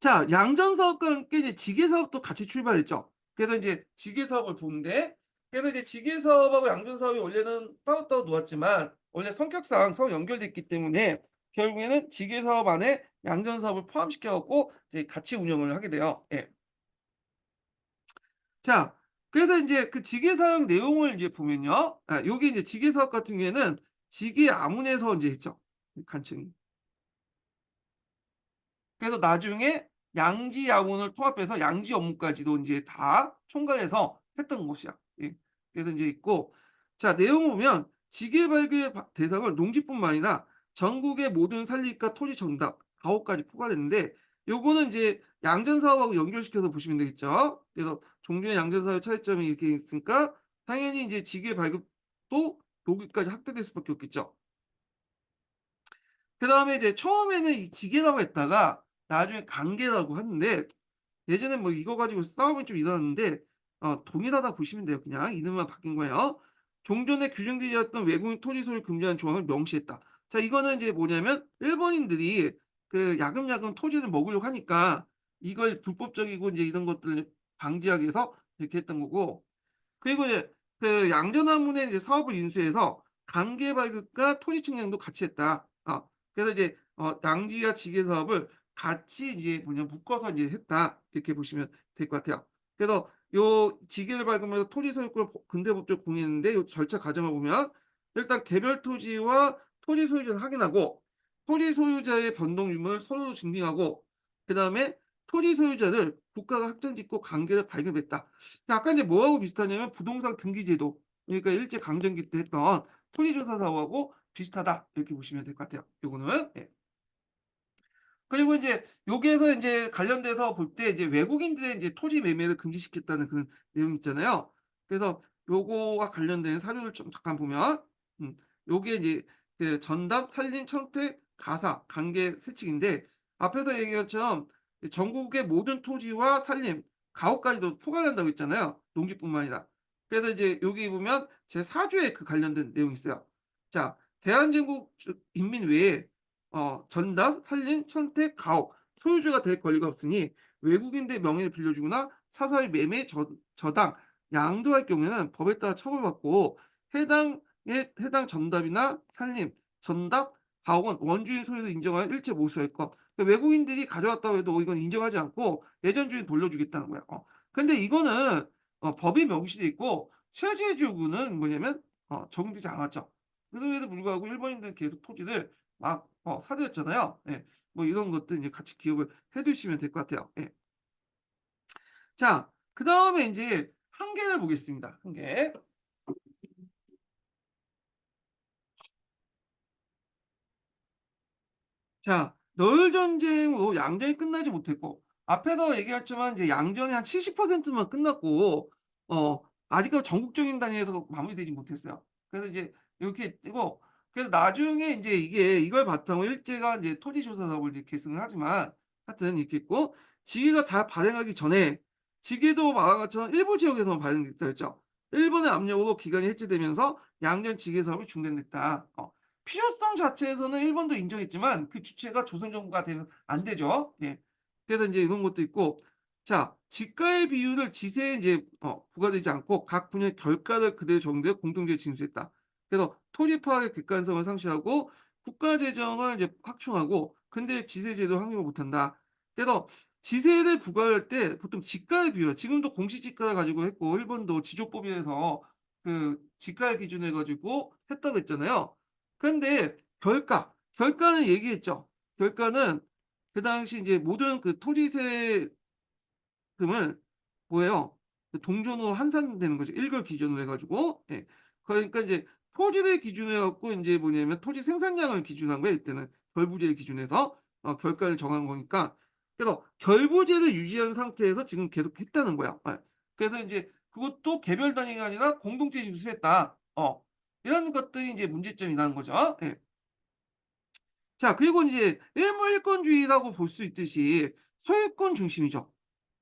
자, 양전 사업과 함께 이제 지계 사업도 같이 출발했죠. 그래서 인제 지계 사업을 보는데 그래서 이제 지계 사업하고 양전 사업이 원래는 따로따로 놓았지만 원래 성격상 서로 연결돼 있기 때문에 결국에는 지계 사업 안에 양전 사업을 포함시켜 갖고 이제 같이 운영을 하게 돼요. 예. 자, 그래서 인제 그 지계 사업 내용을 이제 보면요. 아, 요게 이제 지계 사업 같은 경우에는 지계 아문에서 인제 했죠, 이 간청이. 그래서 나중에 양지 야문을 통합해서 양지 업무까지도 인제 다 총괄해서 했던 곳이야. 예. 그래서 인제 있고 자 내용을 보면 지계 발굴 대상을 농지뿐만 아니라 전국의 모든 산림과 토지 정답 가옥까지 포괄했는데 요거는 인제 양전 사업하고 연결시켜서 보시면 되겠죠. 그래서 종전의 양전 사업의 차이점이 이렇게 있으니까 당연히 인제 지계 발급도 여기까지 확대될 수밖에 없겠죠. 그다음에 이제 처음에는 이 지게라고 했다가 나중에 관계라고 하는데 예전에 뭐 이거 가지고 싸움이 좀 일어났는데 동일하다 보시면 돼요. 그냥 이름만 바뀐 거예요. 종전에 규정되지 않았던 외국인 토지 소유를 금지하는 조항을 명시했다. 자 이거는 이제 뭐냐면 일본인들이 그 야금야금 토지를 먹으려고 하니까 이걸 불법적이고 인제 이런 것들을 방지하기 위해서 이렇게 했던 거고 그리고 이제 그 양전환문에 이제 사업을 인수해서 관계 발급과 토지 측량도 같이 했다. 그래서 이제 양지와 지계 사업을 같이 이제 뭐냐 묶어서 이제 했다. 이렇게 보시면 될 것 같아요. 그래서 요 지계를 발급하면서 토지 소유권을 근대법적으로 공유했는데 요 절차 과정을 보면 일단 개별 토지와 토지 소유자를 확인하고 토지 소유자의 변동 유무를 서로 증빙하고 그다음에 토지 소유자를 국가가 확정짓고 관계를 발급했다. 아까 이제 뭐하고 비슷하냐면 부동산 등기제도 그러니까 일제 강점기 때 했던 토지조사 사업하고 비슷하다 이렇게 보시면 될 것 같아요. 요거는 예. 그리고 인제 여기에서 인제 관련돼서 볼 때 이제 외국인들의 인제 토지 매매를 금지시켰다는 그런 내용이 있잖아요. 그래서 요거와 관련된 사료를 좀 잠깐 보면 요게 이제 그 전답, 산림, 청택, 가사, 관계 세칙인데 앞에서 얘기한 것처럼 이 전국의 모든 토지와 산림, 가옥까지도 포괄한다고 했잖아요, 농지뿐만 아니라. 그래서 이제 여기 보면 제4 조에 그 관련된 내용이 있어요. 자, 대한민국 인민 외에 전답, 산림, 선택, 가옥 소유주가 될 권리가 없으니 외국인들 명의를 빌려주거나 사설 매매, 저당, 양도할 경우에는 법에 따라 처벌받고 해당 전답이나 산림, 전답, 가옥은 원주인 소유를 인정하여 일체 몰수할 것. 그러니까 외국인들이 가져왔다고 해도 이건 인정하지 않고 예전 주인 돌려주겠다는 거야. 근데 이거는 법이 명시돼 있고 실제적으로는 뭐냐면 적용되지 않았죠. 그럼에도 불구하고 일본인들은 계속 토지를 막 사들였잖아요. 예. 뭐 이런 것들 인제 같이 기억을 해 두시면 될 것 같아요. 예. 자 그다음에 인제 한계를 보겠습니다, 한계. 자, 너일 전쟁으로 양전이 끝나지 못했고 앞에서 얘기했지만 이제 양전이 한 70%만 끝났고 어 아직까지 전국적인 단위에서 마무리되지 못했어요. 그래서 이제 이렇게 뜨고 그래서 나중에 인제 이게 이걸 바탕으로 일제가 인제 토지 조사 사업을 이렇게 계승을 하지만 하여튼 이렇게 있고 지계가 다 발행하기 전에 지계도 말한 것처럼 일부 지역에서만 발행됐다 했죠. 일본의 압력으로 기간이 해지되면서 양전 지계 사업이 중단됐다. 필요성 자체에서는 일본도 인정했지만 그 주체가 조선 정부가 되면 안 되죠. 예. 그래서 인제 이런 것도 있고 자 지가의 비율을 지세에 인제 부과되지 않고 각 분야의 결가를 그대로 적용되어 공동주의에 진수했다. 그래서 토지 파악의 객관성을 상실하고 국가 재정을 이제 확충하고 근대 지세 제도를 확립을 못한다. 그래서 지세를 부과할 때 보통 지가의 비율 지금도 공시지가를 가지고 했고 일본도 지조법에서 그 지가를 기준으로 해 가지고 했다고 했잖아요. 근데 결가는 얘기했죠. 결가는 그 당시 인제 모든 그 토지 세금을 뭐예요? 동전으로 환산되는 거죠. 일걸 기준으로 해 가지고. 예. 그러니까 이제 토지를 기준으로 해 갖고 인제 뭐냐면 토지 생산량을 기준으로 한 거예요 이때는. 결부제를 기준해서 결가를 정한 거니까. 그래서 결부제를 유지한 상태에서 지금 계속 했다는 거야. 예. 그래서 인제 그것도 개별 단위가 아니라 공동체 인수했다. 이런 것들이 인제 문제점이라는 거죠. 예. 자 그리고 이제 일물일권주의라고 볼 수 있듯이 소유권 중심이죠.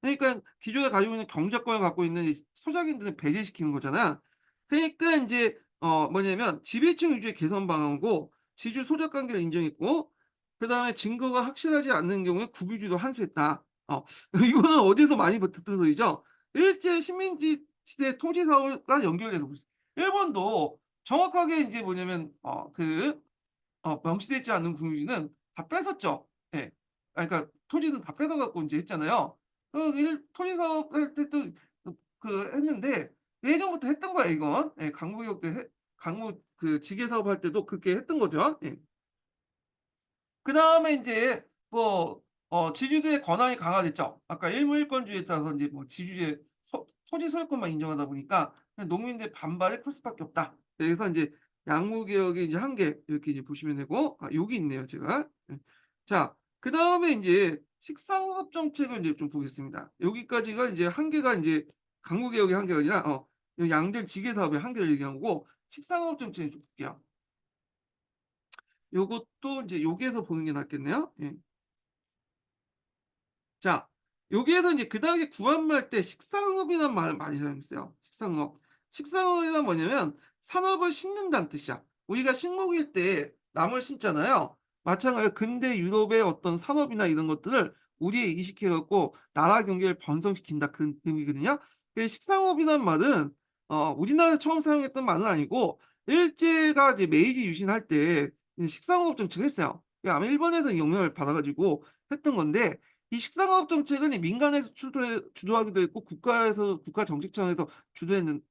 그러니까 기존에 가지고 있는 경작권을 갖고 있는 이 소작인들을 배제시키는 거잖아. 그러니까 인제 뭐냐면 지배층 위주의 개선 방안이고 지주 소작 관계를 인정했고 그다음에 증거가 확실하지 않는 경우에 국유지도 환수했다. 이거는 어디서 많이 듣던 소리죠. 일제 식민지 시대 토지 사업과 연결돼서 볼 수 일본도 정확하게 인제 뭐냐면 명시되지 않은 국유지는 다 뺏었죠. 예. 그러니까 토지는 다 뺏어 갖고 인제 했잖아요. 일 토지 사업할 때도 했는데 예전부터 했던 거야 이건. 예. 강북역 때 강북 지게 사업할 때도 그렇게 했던 거죠. 예. 그다음에 인제 지주들의 권한이 강화됐죠. 아까 일무일권주의에 따라서 인제 지주의 토지 소유권만 인정하다 보니까 그냥 농민들의 반발이 클 수밖에 없다. 그래서 인제 양무개혁의 이제 한계 이렇게 이제 보시면 되고 여기 있네요 제가. 예. 자 그다음에 인제 식상업 정책을 인제 좀 보겠습니다. 여기까지가 인제 한계가 인제 강무개혁의 한계가 아니라 요 양전 지게 사업의 한계를 얘기한 거고 식상업 정책을 좀 볼게요. 요것도 인제 여기에서 보는 게 낫겠네요. 예. 자 여기에서 인제 그 당시에 구한말 때 식상업이라는 말을 많이 사용했어요. 식상업. 식상업이란 뭐냐면 산업을 심는다는 뜻이야. 우리가 식목일 때 나무를 심잖아요. 마찬가지로 근대 유럽의 어떤 산업이나 이런 것들을 우리에 이식해 갖고 나라 경제를 번성시킨다 그 의미거든요. 그 식상업이란 말은 우리나라에서 처음 사용했던 말은 아니고 일제가 이제 메이지 유신할 때 이 식상업 정책을 했어요. 그게 아마 일본에서 영향을 받아 가지고 했던 건데 이 식상업 정책은 이 민간에서 주도하기도 했고 국가 정책청에서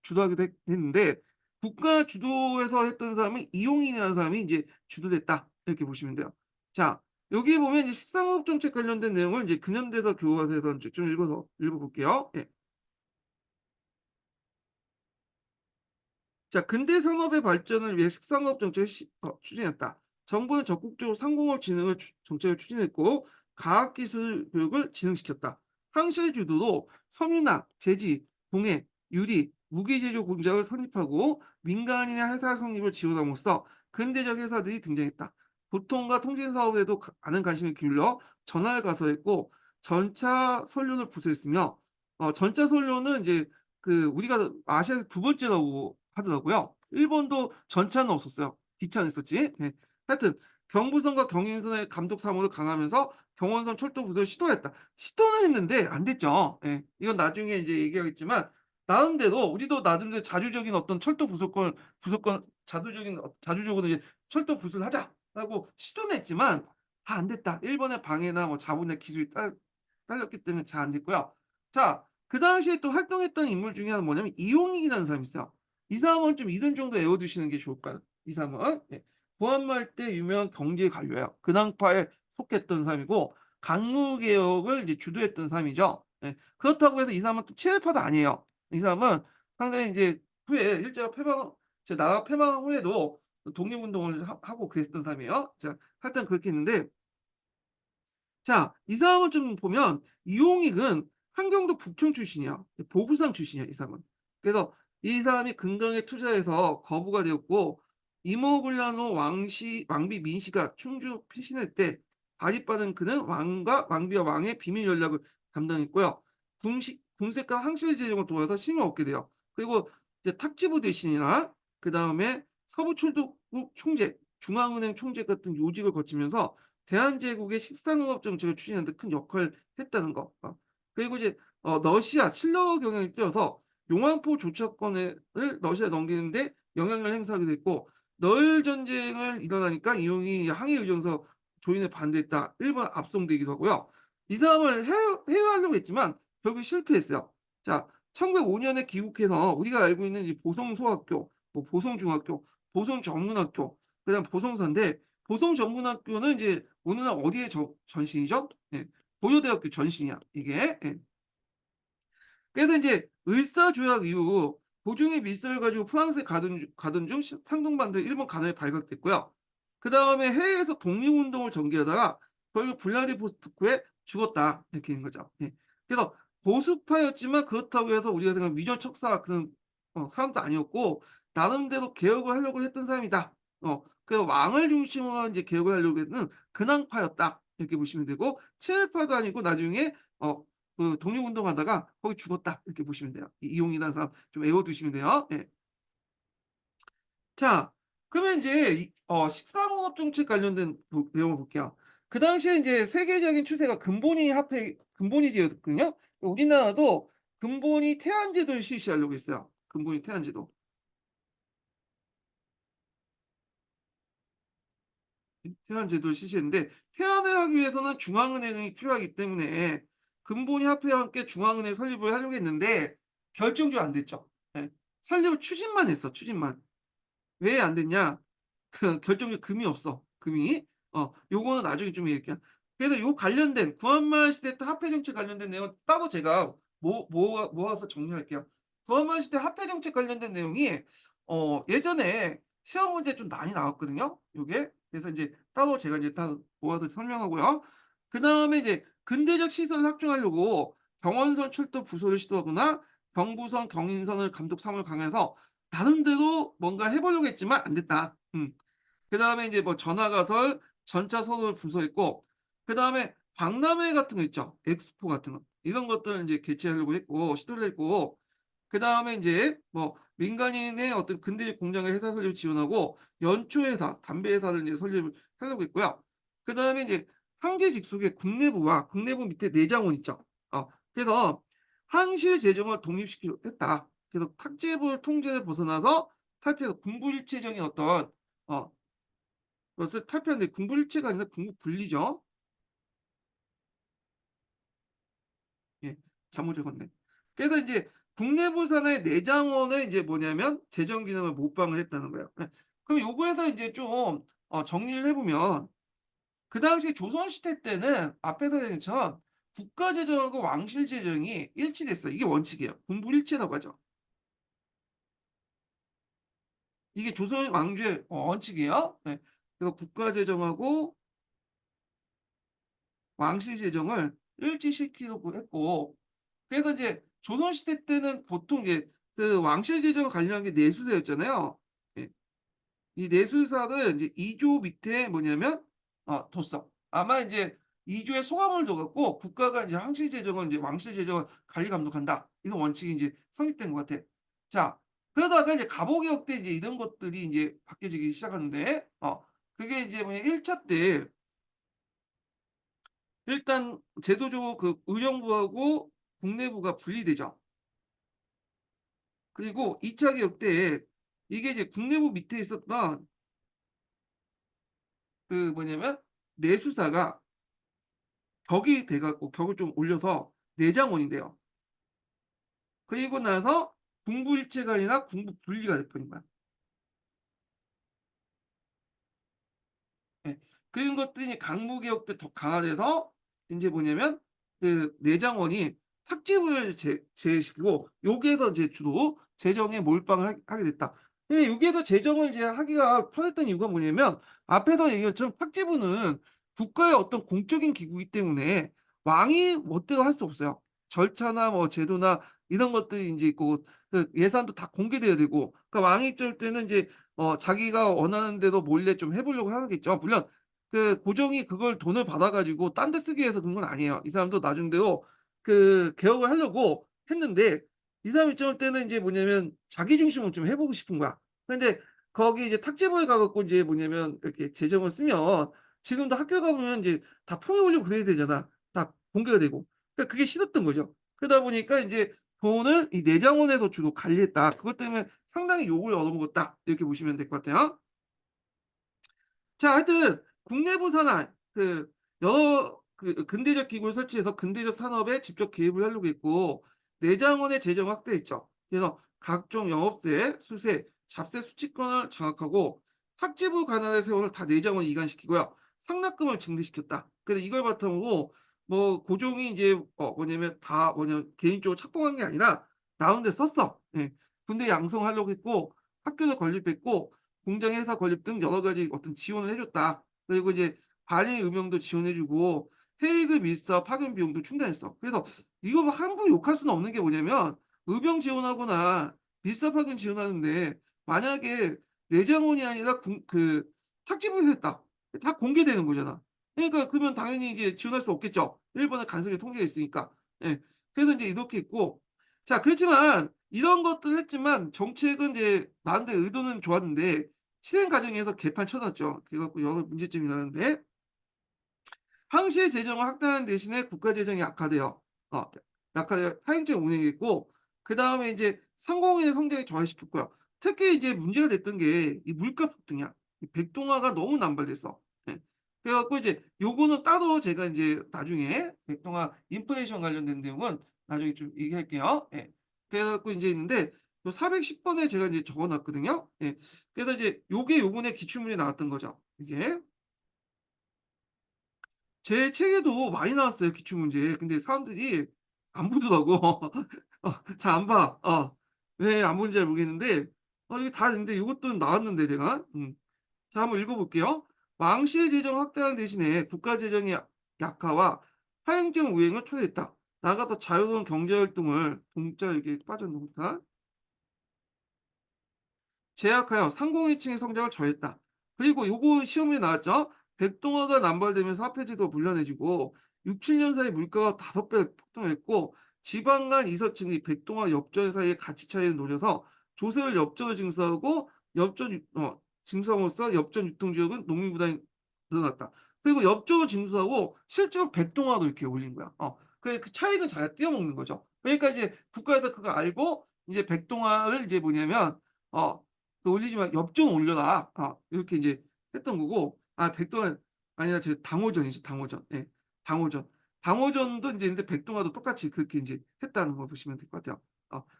주도하기도 했는데 국가 주도해서 했던 사람은 이용인이라는 사람이 인제 주도를 했다. 이렇게 보시면 돼요. 자 여기 보면 이제 식상업 정책 관련된 내용을 이제 근현대사 교과서에서 이제 좀 읽어 볼게요. 예. 자, 근대 산업의 발전을 위해 식상업 정책을 추진했다. 정부는 적극적으로 상공업 진흥을 정책을 추진했고 과학기술 교육을 진흥시켰다. 항실 주도로 섬유나 제지, 동해, 유리, 무기제조 공장을 설립하고 민간인의 회사 성립을 지원함으로써 근대적 회사들이 등장했다. 교통과 통신 사업에도 많은 관심을 기울여 전화를 가서했고 전차 선료를 부수했으며 전차 선료는 이제 우리가 아시아에서 두 번째라고 하더라고요. 일본도 전차는 없었어요. 기차는 있었지. 예. 하여튼 경부선과 경인선의 감독 사무를 강화하면서 경원선 철도 부수를 시도했다. 시도는 했는데 안 됐죠. 예. 이건 나중에 이제 얘기하겠지만 나름대로 우리도 나름대로 자주적인 어떤 철도 부속권 자주적으로 이제 '철도 부수를 하자.'라고 시도는 했지만 다 안 됐다. 일본의 방해나 자본의 기술이 딸렸기 때문에 잘 안 됐고요. 자 그 당시에 또 활동했던 인물 중에 하나는 뭐냐면 이용익이라는 사람이 있어요. 이 사람은 좀 이름 정도 외워두시는 게 좋을 까요 이 사람은. 예. 구한말 때 유명한 경제 관료예요. 근황파에 속했던 사람이고 강무개혁을 이제 주도했던 사람이죠. 예. 그렇다고 해서 이 사람은 또 친일파도 아니에요. 이 사람은 상당히 인제 후에 일제가 나라가 패망한 후에도 독립운동을 하고 그랬던 사람이에요. 자 하여튼 그렇게 했는데 자 이 사람을 좀 보면 이용익은 한경도 북촌 출신이야. 보부상 출신이야 이 사람은. 그래서 이 사람이 금강에 투자해서 거부가 되었고 이모굴라노 왕비 민씨가 충주 피신할 때 발입받은 그는 왕비와 왕의 비밀 연락을 담당했고요. 궁색과 항실 재정을 도와서 신을 얻게 돼요. 그리고 이제 탁지부 대신이나 그다음에 서부철도국 총재, 중앙은행 총재 같은 요직을 거치면서 대한제국의 식상공업 정책을 추진하는 데 큰 역할을 했다는 거. 그리고 이제 러시아 칠러 경영에 뛰어서 용안포 조차권을 러시아에 넘기는데 영향을 행사하기도 했고 너일 전쟁을 일어나니까 이용이 항해 의정서 조인에 반대했다. 일본 압송되기도 하고요. 이 사람을 해외하려고 했지만 결국 실패했어요. 자, 1905 년에 귀국해서 우리가 알고 있는 이 보성소학교, 보성중학교, 보성전문학교, 그다음 보성사인데 보성전문학교는 이제 오늘날 어디의 전신이죠? 예. 고려대학교 전신이야 이게. 예. 그래서 이제 을사조약 이후 고종의 밀서를 가지고 프랑스에 가던 중 상동반도 일본 간호에 발각됐고요. 그다음에 해외에서 독립운동을 전개하다가 결국 블라디보스토크에 죽었다 이렇게 된 거죠. 예. 그래서 보수파였지만 그렇다고 해서 우리가 생각하는 위전 척사 그런 사람도 아니었고 나름대로 개혁을 하려고 했던 사람이다. 그래서 왕을 중심으로 한 이제 개혁을 하려고 했는 근황파였다. 이렇게 보시면 되고 친일파도 아니고 나중에 독립운동하다가 거기 죽었다. 이렇게 보시면 돼요. 이용이라는 사람 좀 외워 두시면 돼요. 예. 자, 그러면 이제 식사공업 정책 관련된 내용을 볼게요. 그 당시에 이제 세계적인 추세가 근본이제였거든요. 우리나라도 근본이 태안제도를 실시하려고 했어요. 근본이 태안제도. 태안제도를 실시했는데 태안을 하기 위해서는 중앙은행이 필요하기 때문에 근본이 화폐와 함께 중앙은행 설립을 하려고 했는데 결정적으로 안 됐죠. 예. 설립을 추진만 했어, 추진만. 왜 안 됐냐? 결정적 금이 없어. 금이. 요거는 나중에 좀 얘기할게요. 그래서 요 관련된 구한말 시대 때 화폐 정책 관련된 내용 따로 제가 모아서 정리할게요. 구한말 시대 화폐 정책 관련된 내용이 예전에 시험 문제 좀 많이 나왔거든요. 요게. 그래서 이제 따로 제가 이제 다 모아서 설명하고요. 그다음에 이제 근대적 시설을 확충하려고 경원선 철도 부설을 시도하거나 경부선, 경인선을 감독 사무를 강화해서 나름대로 뭔가 해 보려고 했지만 안 됐다. 그다음에 이제 뭐 전화가설, 전차 선호를 부서했고 그다음에 박람회 같은 거 있죠. 엑스포 같은 거. 이런 것들을 인제 개최하려고 했고 시도를 했고 그다음에 인제 뭐 민간인의 어떤 근대적 공장의 회사 설립을 지원하고 연초회사, 담배 회사를 인제 설립을 하려고 했고요. 그다음에 인제 한계 직속의 국내부와 국내부 밑에 내장원 있죠. 그래서 항실 재정을 독립시키려 했다. 그래서 탁재부 통제를 벗어나서 탈피해서 군부일체적인 어떤 어 것을 탈피하는데 군부일체가 아니라 군부분리죠. 예. 잘못 적었네. 그래서 인제 국내부 산하의 내장원의 이제 뭐냐면 재정 기능을 모방을 했다는 거예요. 예. 그럼 요거에서 인제 좀 정리를 해 보면 그 당시 조선 시대 때는 앞에서 얘기한 것처럼 국가 재정하고 왕실 재정이 일치됐어요. 이게 원칙이에요. 군부일체라고 하죠. 이게 조선 왕조의 원칙이에요. 예. 그래서 국가 재정하고 왕실 재정을 일치시키려고 했고 그래서 이제 조선시대 때는 보통 이제 그 왕실 재정을 관리한 게 내수사였잖아요. 예. 이 내수사를 이제 2조 밑에 뭐냐면 뒀어. 아마 인제 2조에 소감을 둬 갖고 국가가 인제 항실 재정을 인제 왕실 재정을 관리 감독한다. 이런 원칙이 인제 성립된 것 같아. 자, 그러다가 이제 갑오개혁 때 이제 이런 것들이 인제 바뀌어지기 시작하는데 그게 이제 뭐냐 1차 때 일단 제도적으로 그 의정부하고 국내부가 분리되죠. 그리고 2차 개혁 때 이게 이제 국내부 밑에 있었던 그 뭐냐면 내수사가 격이 돼 갖고 격을 좀 올려서 내장원이 돼요. 그리고 나서 군부일체가 아니라 군부분리가 돼 버린 거야. 예. 그런 것들이 강부개혁 때 더 강화돼서 인제 뭐냐면 그 내장원이 탁집을 제외시키고 여기에서 이제 주로 재정에 몰빵을 하게 됐다. 근데 여기에서 재정을 이제 하기가 편했던 이유가 뭐냐면 앞에서 얘기한 것처럼 탁지부는 국가의 어떤 공적인 기구이기 때문에 왕이 멋대로 할 수 없어요. 절차나 뭐 제도나 이런 것들이 인제 있고 그 예산도 다 공개돼야 되고 그러니까 왕이 입장일 때는 인제 자기가 원하는 대로 몰래 좀 해 보려고 하겠죠. 물론 그 고종이 그걸 돈을 받아 가지고 딴 데 쓰기 위해서 그런 건 아니에요. 이 사람도 나름대로 그 개혁을 하려고 했는데 이 사람 입장일 때는 인제 뭐냐면 자기 중심으로 좀 해 보고 싶은 거야. 근데 거기 이제 탁재부에 가 갖고 인제 뭐냐면 이렇게 재정을 쓰면 지금도 학교 가 보면 인제 다 품위 올리고 그래야 되잖아. 다 공개가 되고. 그러니까 그게 싫었던 거죠. 그러다 보니까 인제 돈을 이 내장원에서 주로 관리했다. 그것 때문에 상당히 욕을 얻어먹었다. 이렇게 보시면 될 것 같아요. 자 하여튼 국내부 산하 여러 근대적 기구를 설치해서 근대적 산업에 직접 개입을 하려고 했고 내장원의 재정을 확대했죠. 그래서 각종 영업세, 수세, 잡세 수취권을 장악하고 삭제부 관할의 세원을 다 내장원에 이관시키고요. 상납금을 증대시켰다. 그래서 이걸 바탕으로 뭐 고종이 이제 뭐냐면 다 뭐냐면 개인적으로 착봉한 게 아니라 나오는 데 썼어. 예. 군대 양성하려고 했고 학교도 건립했고 공장 회사 건립 등 여러 가지 어떤 지원을 해 줬다. 그리고 이제 반일 음용도 지원해 주고 해외급 밀사 파견 비용도 충당했어. 그래서 이거 뭐 함부로 욕할 수는 없는 게 뭐냐면 의병 지원하거나 밀사 파견 지원하는데 만약에 내장원이 아니라 군 그 착지부에서 했다. 다 공개되는 거잖아. 그러니까 그러면 당연히 이제 지원할 수 없겠죠. 일본의 간섭이 통제가 있으니까. 예. 그래서 인제 이렇게 있고 자 그렇지만 이런 것들을 했지만 정책은 이제 나름대로 의도는 좋았는데 실행 과정에서 개판 쳐 놨죠. 그래 갖고 여러 문제점이 나는데 황실 재정을 확대하는 대신에 국가 재정이 악화돼요. 어 약화돼요. 타행적 운영이 있고 그다음에 이제 상공인의 성장을 저하시켰고요. 특히 이제 문제가 됐던 게 이 물가 폭등이야. 이 백동화가 너무 남발됐어. 예. 그래 갖고 이제 요거는 따로 제가 인제 나중에 백동화 인플레이션 관련된 내용은 나중에 좀 얘기할게요. 예. 그래 갖고 인제 있는데 요 410 번에 제가 이제 적어 놨거든요. 예. 그래서 이제 요게 요번에 기출문제 나왔던 거죠, 이게. 제 책에도 많이 나왔어요, 기출문제. 근데 사람들이 안 보더라고. 잘 안 봐. 왜 안 보는지 잘 모르겠는데 이게 다 있는데 요것도 나왔는데 제가. 자 한번 읽어 볼게요. "왕실 재정 확대하는 대신에 국가 재정의 약화와 파행적 우행을 초래했다. 나아가서 자유로운 경제 활동을" 동자 이렇게 빠졌네 보니까. 제약하여 상공인층의 성장을 저했다. 그리고 요거 시험에 나왔죠. 백동화가 남발되면서 화폐지도 불량해지고 6-7년 사이 물가가 5배 폭등했고 지방 간 이서층이 백동화 엽전 사이의 가치 차이를 노려서 조세를 엽전을 징수하고 징수함으로써 엽전 유통 지역은 농민 부담이 늘어났다. 그리고 엽전을 징수하고 실제로 백동화도 이렇게 올린 거야. 그 차익은 자기가 떼어먹는 거죠. 그러니까 이제 국가에서 그거 알고 이제 백동화를 이제 뭐냐면 어 올리지 마. 엽 좀 올려라. 이렇게 인제 했던 거고 백동화 아니라 당호전이지 당호전. 예. 당호전. 당호전도 인제 근데 백동화도 똑같이 그렇게 인제 했다는 거 보시면 될 것 같아요.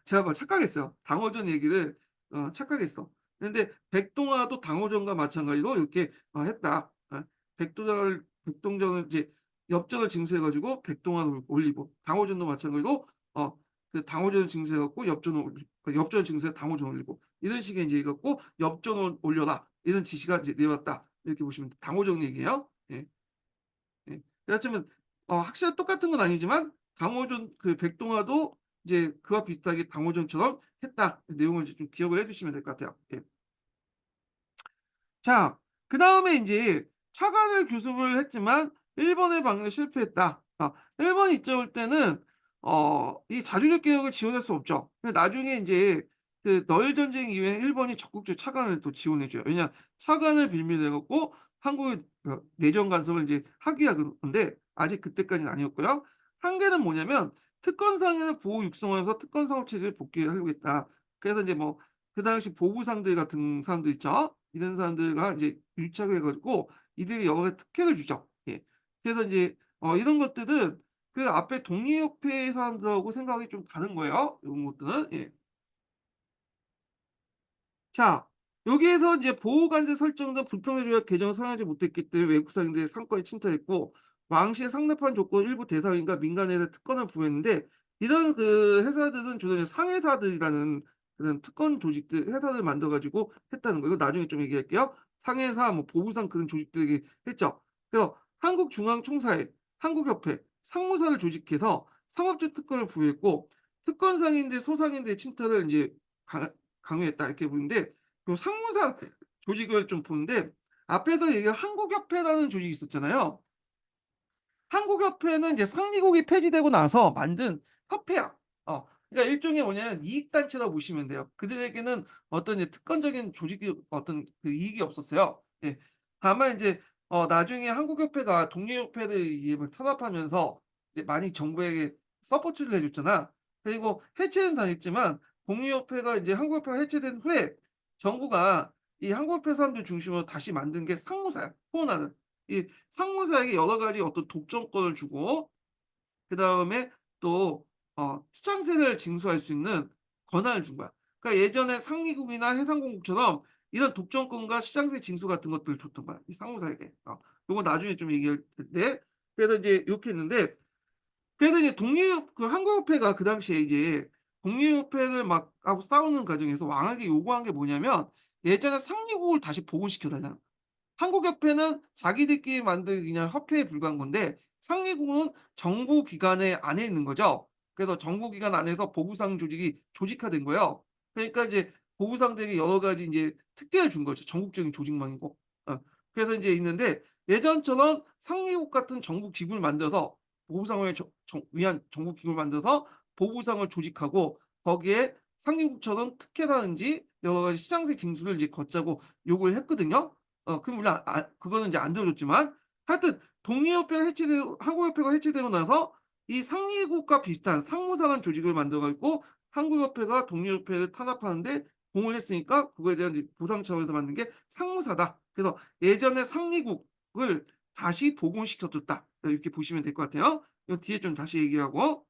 제가 뭐 착각했어요. 당호전 얘기를 착각했어. 근데 백동화도 당호전과 마찬가지로 이렇게 했다. 백동전을 이제 엽전을 징수해 가지고 백동화를 올리고 당호전도 마찬가지로 그 당호전을 징수해 갖고 엽전을 징수해서 당호전을 올리고 이런 식의 인제 해 갖고 "엽전을 올려라." 이런 지시가 이제 내려왔다. 이렇게 보시면 당호정 얘기예요. 예. 예. 그렇지만 확실히 똑같은 건 아니지만 당호전 그 백동화도 이제 그와 비슷하게 당호전처럼 했다. 내용을 이제 좀 기억을 해 두시면 될 것 같아요. 예. 자 그다음에 인제 차관을 교습을 했지만 일본의 방역에 실패했다. 일본 입장일 때는 이 자주적 개혁을 지원할 수 없죠. 근데 나중에 인제 그 너일 전쟁 이후에 일본이 적극적으로 차관을 또 지원해 줘요. 왜냐하면 차관을 빌미로 해 갖고 한국의 내정 간섭을 인제 하기 위한 건데 아직 그때까지는 아니었고요. 한계는 뭐냐면 특권상에는 보호 육성하면서 특권상 체제를 복귀하려고 했다. 그래서 인제 뭐 그 당시 보부상들 같은 사람들 있죠. 이런 사람들과 이제 유착을 해 가지고 이들에게 여러 가지 특혜를 주죠. 예. 그래서 인제 이런 것들은 그 앞에 독립협회 사람들하고 생각이 좀 다른 거예요, 요런 것들은. 예. 자 여기에서 이제 보호관세 설정된 불평의 조약 개정을 선언하지 못했기 때문에 외국 상인들의 상권이 침탈했고 왕실의 상납한 조건 일부 대상인과 민간회사에 특권을 부여했는데 이런 그 회사들은 주로 이제 상회사들이라는 그런 특권 조직들 회사를 만들어 가지고 했다는 거. 이거 나중에 좀 얘기할게요. 상회사 뭐 보부상 그런 조직들이 했죠. 그래서 한국중앙총사회, 한국협회, 상무사를 조직해서 상업적 특권을 부여했고 특권 상인들 소상인들의 침탈을 인제 강 강요했다 이렇게 보는데 요 상무사 조직을 좀 보는데 앞에서 얘기한 한국협회라는 조직이 있었잖아요. 한국협회는 이제 상리국이 폐지되고 나서 만든 협회야. 그러니까 일종의 뭐냐면 이익단체라고 보시면 돼요. 그들에게는 어떤 이제 특권적인 조직이 어떤 그 이익이 없었어요. 예. 다만 인제 나중에 한국협회가 독립협회를 이제 막 탄압하면서 이제 많이 정부에게 서포트를 해 줬잖아. 그리고 해체는 당했지만 독립협회가 이제 한국협회가 해체된 후에 정부가 이 한국협회 사람들 중심으로 다시 만든 게 상무사야, 후원하는. 이 상무사에게 여러 가지 어떤 독점권을 주고 그다음에 또 시장세를 징수할 수 있는 권한을 준 거야. 그러니까 예전에 상리국이나 해상공국처럼 이런 독점권과 시장세 징수 같은 것들을 줬던 거야, 이 상무사에게. 요거 나중에 좀 얘기할 텐데 그래서 이제 요렇게 했는데 그래서 이제 독립 그 한국협회가 그 당시에 이제 독립협회를 막 하고 싸우는 과정에서 왕에게 요구한 게 뭐냐면 예전에 상리국을 다시 복원시켜 달라는. 한국협회는 자기들끼리 만든 그냥 협회에 불과한 건데 상리국은 정부 기관의 안에 있는 거죠. 그래서 정부 기관 안에서 보부상 조직이 조직화된 거예요. 그러니까 이제 보부상들에게 여러 가지 인제 특権을 준 거죠. 전국적인 조직망이고. 어. 그래서 인제 있는데 예전처럼 상리국 같은 정부 기구를 만들어서 보부상을 위한 정부 기구를 만들어서 보부상을 조직하고 거기에 상리국처럼 특혜라든지 여러 가지 시장색 징수를 이제 걷자고 요구를 했거든요. 그 물론 그거는 이제 안 들어줬지만 하여튼 독립협회가 해체되고 한국협회가 해체되고 나서 이 상위국과 비슷한 상무사라는 조직을 만들어 가지고 한국협회가 독립협회를 탄압하는 데 공을 했으니까 그거에 대한 이제 보상 차원에서 만든 게 상무사다. 그래서 예전의 상리국을 다시 복원시켜 줬다. 이렇게 보시면 될 것 같아요. 요 뒤에 좀 다시 얘기하고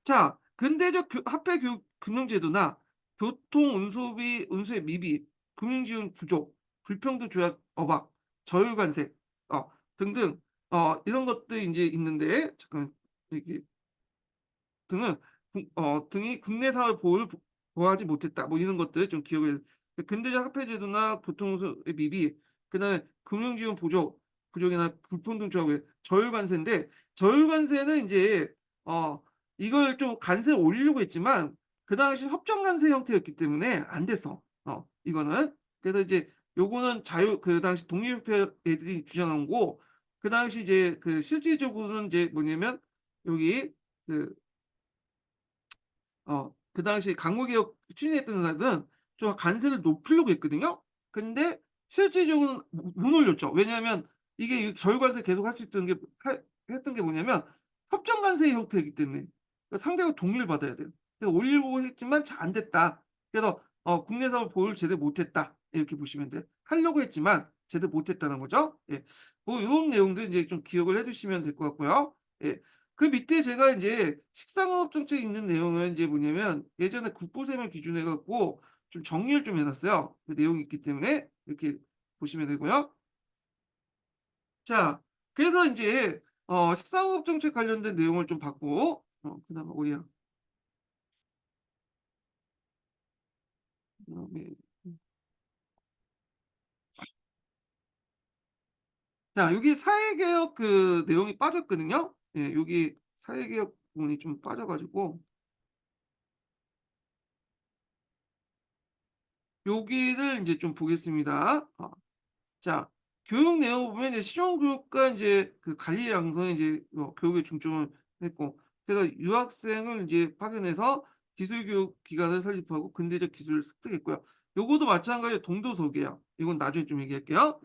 자, 근대적 화폐 교육 금융제도나 교통 운수비 운수의 미비, 금융지원 부족, 불평등 조약 억압, 저율 관세 등등 이런 것들이 인제 있는데 잠깐 이게 등은 등이 국내 사회 보호를 보호하지 못했다. 뭐 이런 것들 좀 기억을 근대적 화폐 제도나 교통운수의 미비, 그다음에 금융지원 부족이나 불평등 조약의 저율 관세인데 저율 관세는 인제 어 이걸 좀 관세를 올리려고 했지만 그 당시 협정 관세 형태였기 때문에 안 됐어. 이거는. 그래서 이제 요거는 그 당시 독립협회 애들이 주장한 거고 그 당시 이제 그 실질적으로는 이제 뭐냐면 여기 그 그 당시 강무개혁 추진했던 사람들은 좀 관세를 높이려고 했거든요. 근데 실질적으로는 못 올렸죠. 왜냐하면 이게 이 저율관세 계속 할 수 있던 게 했던 게 뭐냐면 협정 관세의 형태이기 때문에 그러니까 상대가 동의를 받아야 돼요. 그래서 올리려고 했지만 잘 안 됐다. 그래서 국내 사업을 보호를 제대로 못했다. 이렇게 보시면 돼요. 하려고 했지만 제대로 못했다는 거죠. 예. 뭐 요런 내용들 이제 좀 기억을 해 두시면 될 것 같고요. 예. 그 밑에 제가 인제 식상업 정책에 있는 내용은 인제 뭐냐면 예전에 국부세만 기준으로 해 갖고 좀 정리를 좀 해 놨어요. 그 내용이 있기 때문에 이렇게 보시면 되고요. 자, 그래서 인제 식상업 정책 관련된 내용을 좀 봤고 그다음에 어디야? 그다음에 자, 여기 사회개혁 그 내용이 빠졌거든요. 예, 여기 사회개혁 부분이 좀 빠져 가지고 여기를 인제 좀 보겠습니다. 자, 교육 내용을 보면 이제 실용교육과 인제 그 관리 양성에 이제 교육에 중점을 했고 그래서 유학생을 인제 파견해서 기술교육 기관을 설립하고 근대적 기술을 습득했고요. 요거도 마찬가지로 동도서기예요. 이건 나중에 좀 얘기할게요.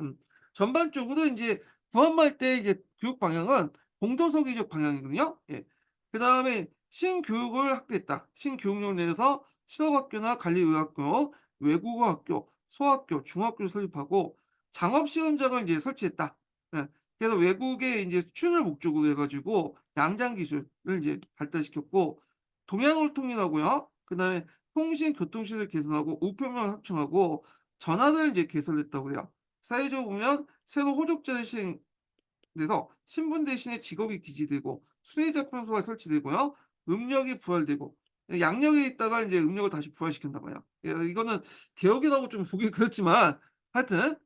전반적으로 인제 구한말 때 이제 교육 방향은 동도서기적 방향이거든요. 예. 그다음에 신교육을 확대했다. 신교육령을 내려서 실업학교나 관리의학교, 외국어학교, 소학교, 중학교를 설립하고 장업 시험장을 이제 설치했다. 예. 그래서 외국에 인제 수출을 목적으로 해 가지고 양장 기술을 이제 발달시켰고 동양을 통일하고요. 그다음에 통신 교통 시설을 개선하고 우편물을 확충하고 전환을 이제 개선했다고 해요. 사회적으로 보면 새로 호족제를 시행돼서 신분 대신에 직업이 기재되고 수혜자 평소가 설치되고요. 음력이 부활되고 양력에 있다가 인제 음력을 다시 부활시킨다고 해요. 예, 이거는 개혁이라고 좀 보기 그렇지만 하여튼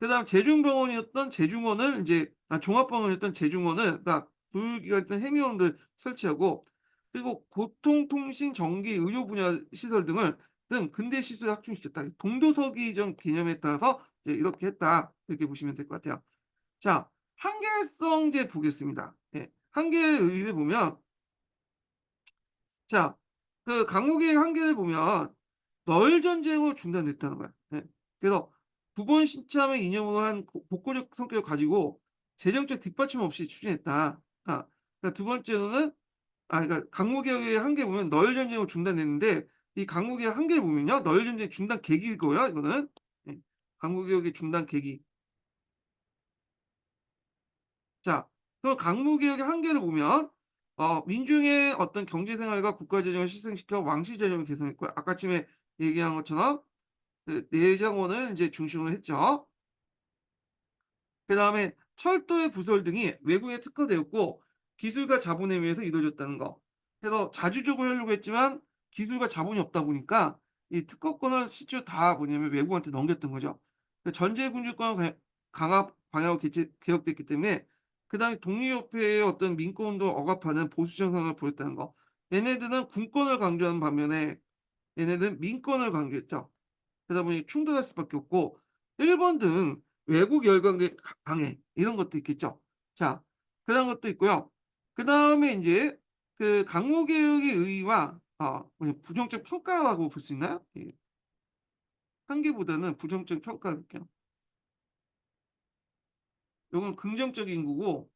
그다음 제중병원이었던 제중원을 인제 종합병원이었던 제중원을 그러니까 교육기관이었던 해미원들 설치하고 그리고 고통, 통신, 전기, 의료 분야 시설 등 근대 시설을 확충시켰다. 동도서기적 개념에 따라서 이제 이렇게 했다. 이렇게 보시면 될 것 같아요. 자, 한계성제 보겠습니다. 예. 한계의 의의를 보면 자, 그 강국의 한계를 보면 널 전쟁으로 중단됐다는 거야. 예. 그래서 9번 신참을 이념으로 한 복고적 성격을 가지고 재정적 뒷받침 없이 추진했다. 그러니까 두 번째로는 그러니까 강국개혁의 한계 보면 널 전쟁으로 중단됐는데 이 강국개혁 한계를 보면요. 널 전쟁 중단 계기고요, 이거는. 예. 강국개혁의 중단 계기. 자, 그 강무개혁의 한계를 보면 민중의 어떤 경제 생활과 국가 재정을 실생시켜 왕실 재정을 개선했고요. 아까쯤에 얘기한 것처럼 그 내정원을 인제 중심으로 했죠. 그다음에 철도의 부설 등이 외국에 특화되었고 기술과 자본에 의해서 이루어졌다는 거. 그래서 자주적으로 하려고 했지만 기술과 자본이 없다 보니까 이 특허권을 실제로 다 뭐냐면 외국한테 넘겼던 거죠. 그 전제군주권 강압 방해하고 개혁됐기 때문에 그다음에 독립협회의 어떤 민권운동을 억압하는 보수 정상을 보였다는 거. 얘네들은 군권을 강조하는 반면에 얘네들은 민권을 강조했죠. 그러다 보니 충돌할 수밖에 없고 일본 등 외국 열강대 방해 이런 것도 있겠죠. 자, 그런 것도 있고요. 그다음에 인제 그 강로 개혁의 의의와 뭐냐 부정적 평가라고 볼 수 있나요? 예. 한계보다는 부정적 평가 볼게요. 요건 긍정적인 거고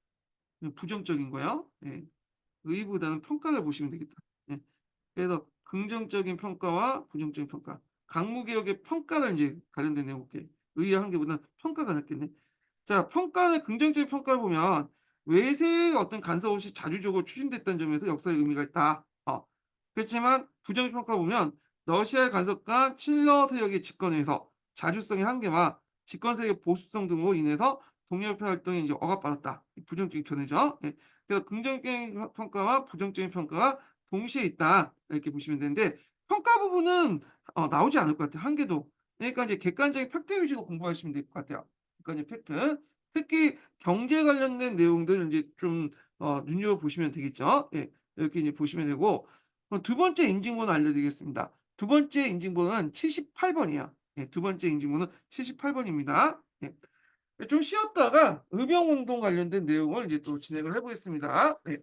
부정적인 거요. 예. 의의보다는 평가를 보시면 되겠다. 예. 그래서 긍정적인 평가와 부정적인 평가. 강무 개혁의 평가를 인제 관련된 내용 볼게. 의의 한계보다는 평가가 낫겠네. 자, 평가는 긍정적인 평가를 보면 외세의 어떤 간섭 없이 자주적으로 추진됐다는 점에서 역사의 의미가 있다. 그렇지만 부정적 평가를 보면 러시아의 간섭과 칠러 세력의 집권에서 자주성의 한계와 집권 세력의 보수성 등으로 인해서 독립협회 활동이 이제 억압받았다. 이 부정적인 견해죠. 예. 그래서 긍정적인 평가와 부정적인 평가가 동시에 있다. 이렇게 보시면 되는데 평가 부분은 나오지 않을 것 같아요, 한계도. 그러니까 이제 객관적인 팩트 위주로 공부하시면 될 것 같아요. 객관적인 팩트. 특히 경제 관련된 내용들 인제 좀 눈여겨보시면 되겠죠. 예. 이렇게 이제 보시면 되고 그럼 두 번째 인증번호 알려드리겠습니다. 두 번째 인증번호는 78 번이에요. 예. 두 번째 인증번호는 78 번입니다. 예. 좀 쉬었다가 의병운동 관련된 내용을 이제 또 진행을 해 보겠습니다. 네.